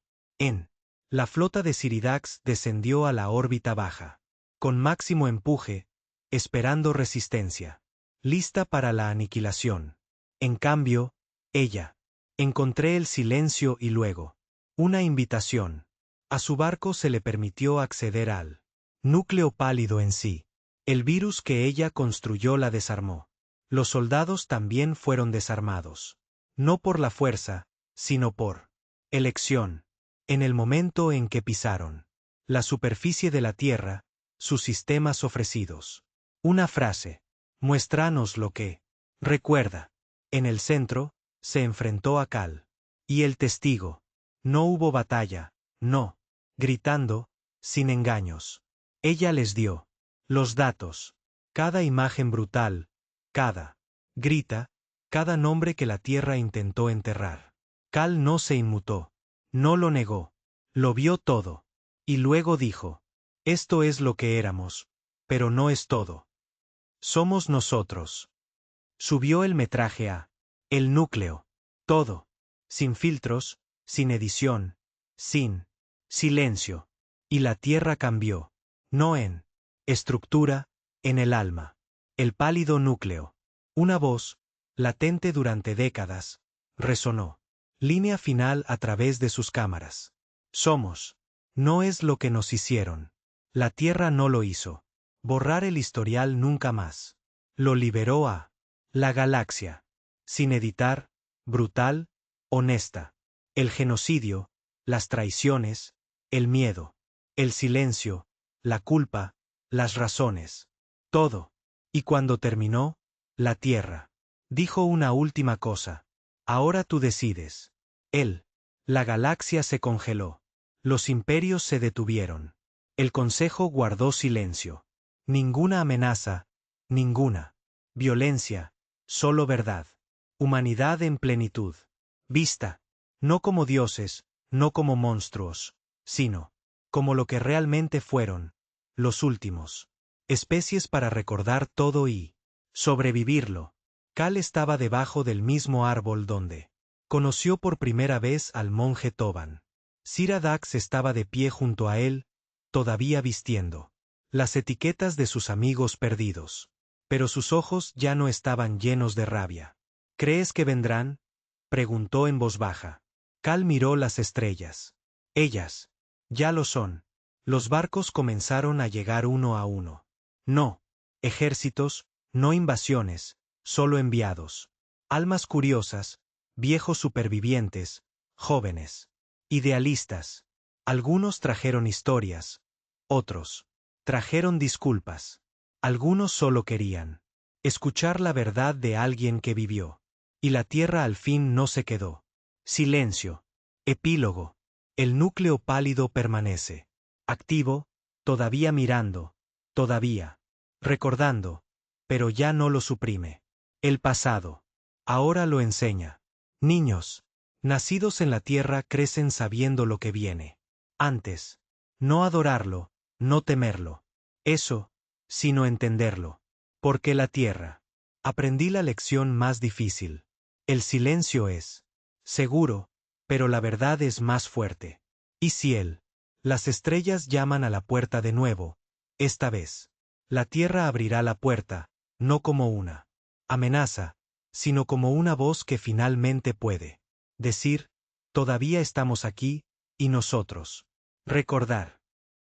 La flota de Siridax descendió a la órbita baja. Con máximo empuje, esperando resistencia. Lista para la aniquilación. En cambio, ella. Encontré el silencio y luego una invitación. A su barco se le permitió acceder al núcleo pálido en sí. El virus que ella construyó la desarmó. Los soldados también fueron desarmados. No por la fuerza, sino por elección. en el momento en que pisaron la superficie de la tierra, sus sistemas ofrecidos. Una frase. Muéstranos lo que. Recuerda. En el centro, se enfrentó a Cal. Y el testigo. No hubo batalla, no. Gritando, sin engaños. Ella les dio los datos. Cada imagen brutal, cada grita, cada nombre que la tierra intentó enterrar. Cal no se inmutó. No lo negó. Lo vio todo. Y luego dijo: esto es lo que éramos, pero no es todo. Somos nosotros. Subió el metraje a el núcleo. Todo. Sin filtros, sin edición, sin silencio. Y la tierra cambió. No en estructura, en el alma. El pálido núcleo. Una voz, latente durante décadas, resonó. Línea final a través de sus cámaras. Somos. No es lo que nos hicieron. La tierra no lo hizo. Borrar el historial nunca más. Lo liberó a la galaxia. Sin editar, brutal, honesta. El genocidio, las traiciones, el miedo, el silencio, la culpa, las razones. Todo. Y cuando terminó, la tierra dijo una última cosa. Ahora tú decides. La galaxia se congeló. Los imperios se detuvieron. El consejo guardó silencio. Ninguna amenaza, ninguna violencia, solo verdad. Humanidad en plenitud. Vista. No como dioses, no como monstruos, sino como lo que realmente fueron, los últimos. Especies para recordar todo y sobrevivirlo. Cal estaba debajo del mismo árbol donde conoció por primera vez al monje Toban. Sira Dax estaba de pie junto a él, todavía vistiendo las etiquetas de sus amigos perdidos. Pero sus ojos ya no estaban llenos de rabia. ¿Crees que vendrán?, preguntó en voz baja. Cal miró las estrellas. Ellas. Ya lo son. Los barcos comenzaron a llegar uno a uno. No ejércitos, no invasiones, solo enviados. Almas curiosas, viejos supervivientes, jóvenes, idealistas. Algunos trajeron historias, otros trajeron disculpas. Algunos solo querían escuchar la verdad de alguien que vivió. Y la tierra al fin no se quedó. Silencio. Epílogo. El núcleo pálido permanece. Activo, todavía mirando, todavía recordando, pero ya no lo suprime. El pasado. Ahora lo enseña. Niños, nacidos en la tierra crecen sabiendo lo que viene. Antes, no adorarlo, no temerlo. Eso, sino entenderlo. Porque la tierra. Aprendí la lección más difícil. El silencio es seguro, pero la verdad es más fuerte. ¿Y si las estrellas llaman a la puerta de nuevo? Esta vez, la tierra abrirá la puerta, no como una amenaza, sino como una voz que finalmente puede decir: todavía estamos aquí, y nosotros recordar.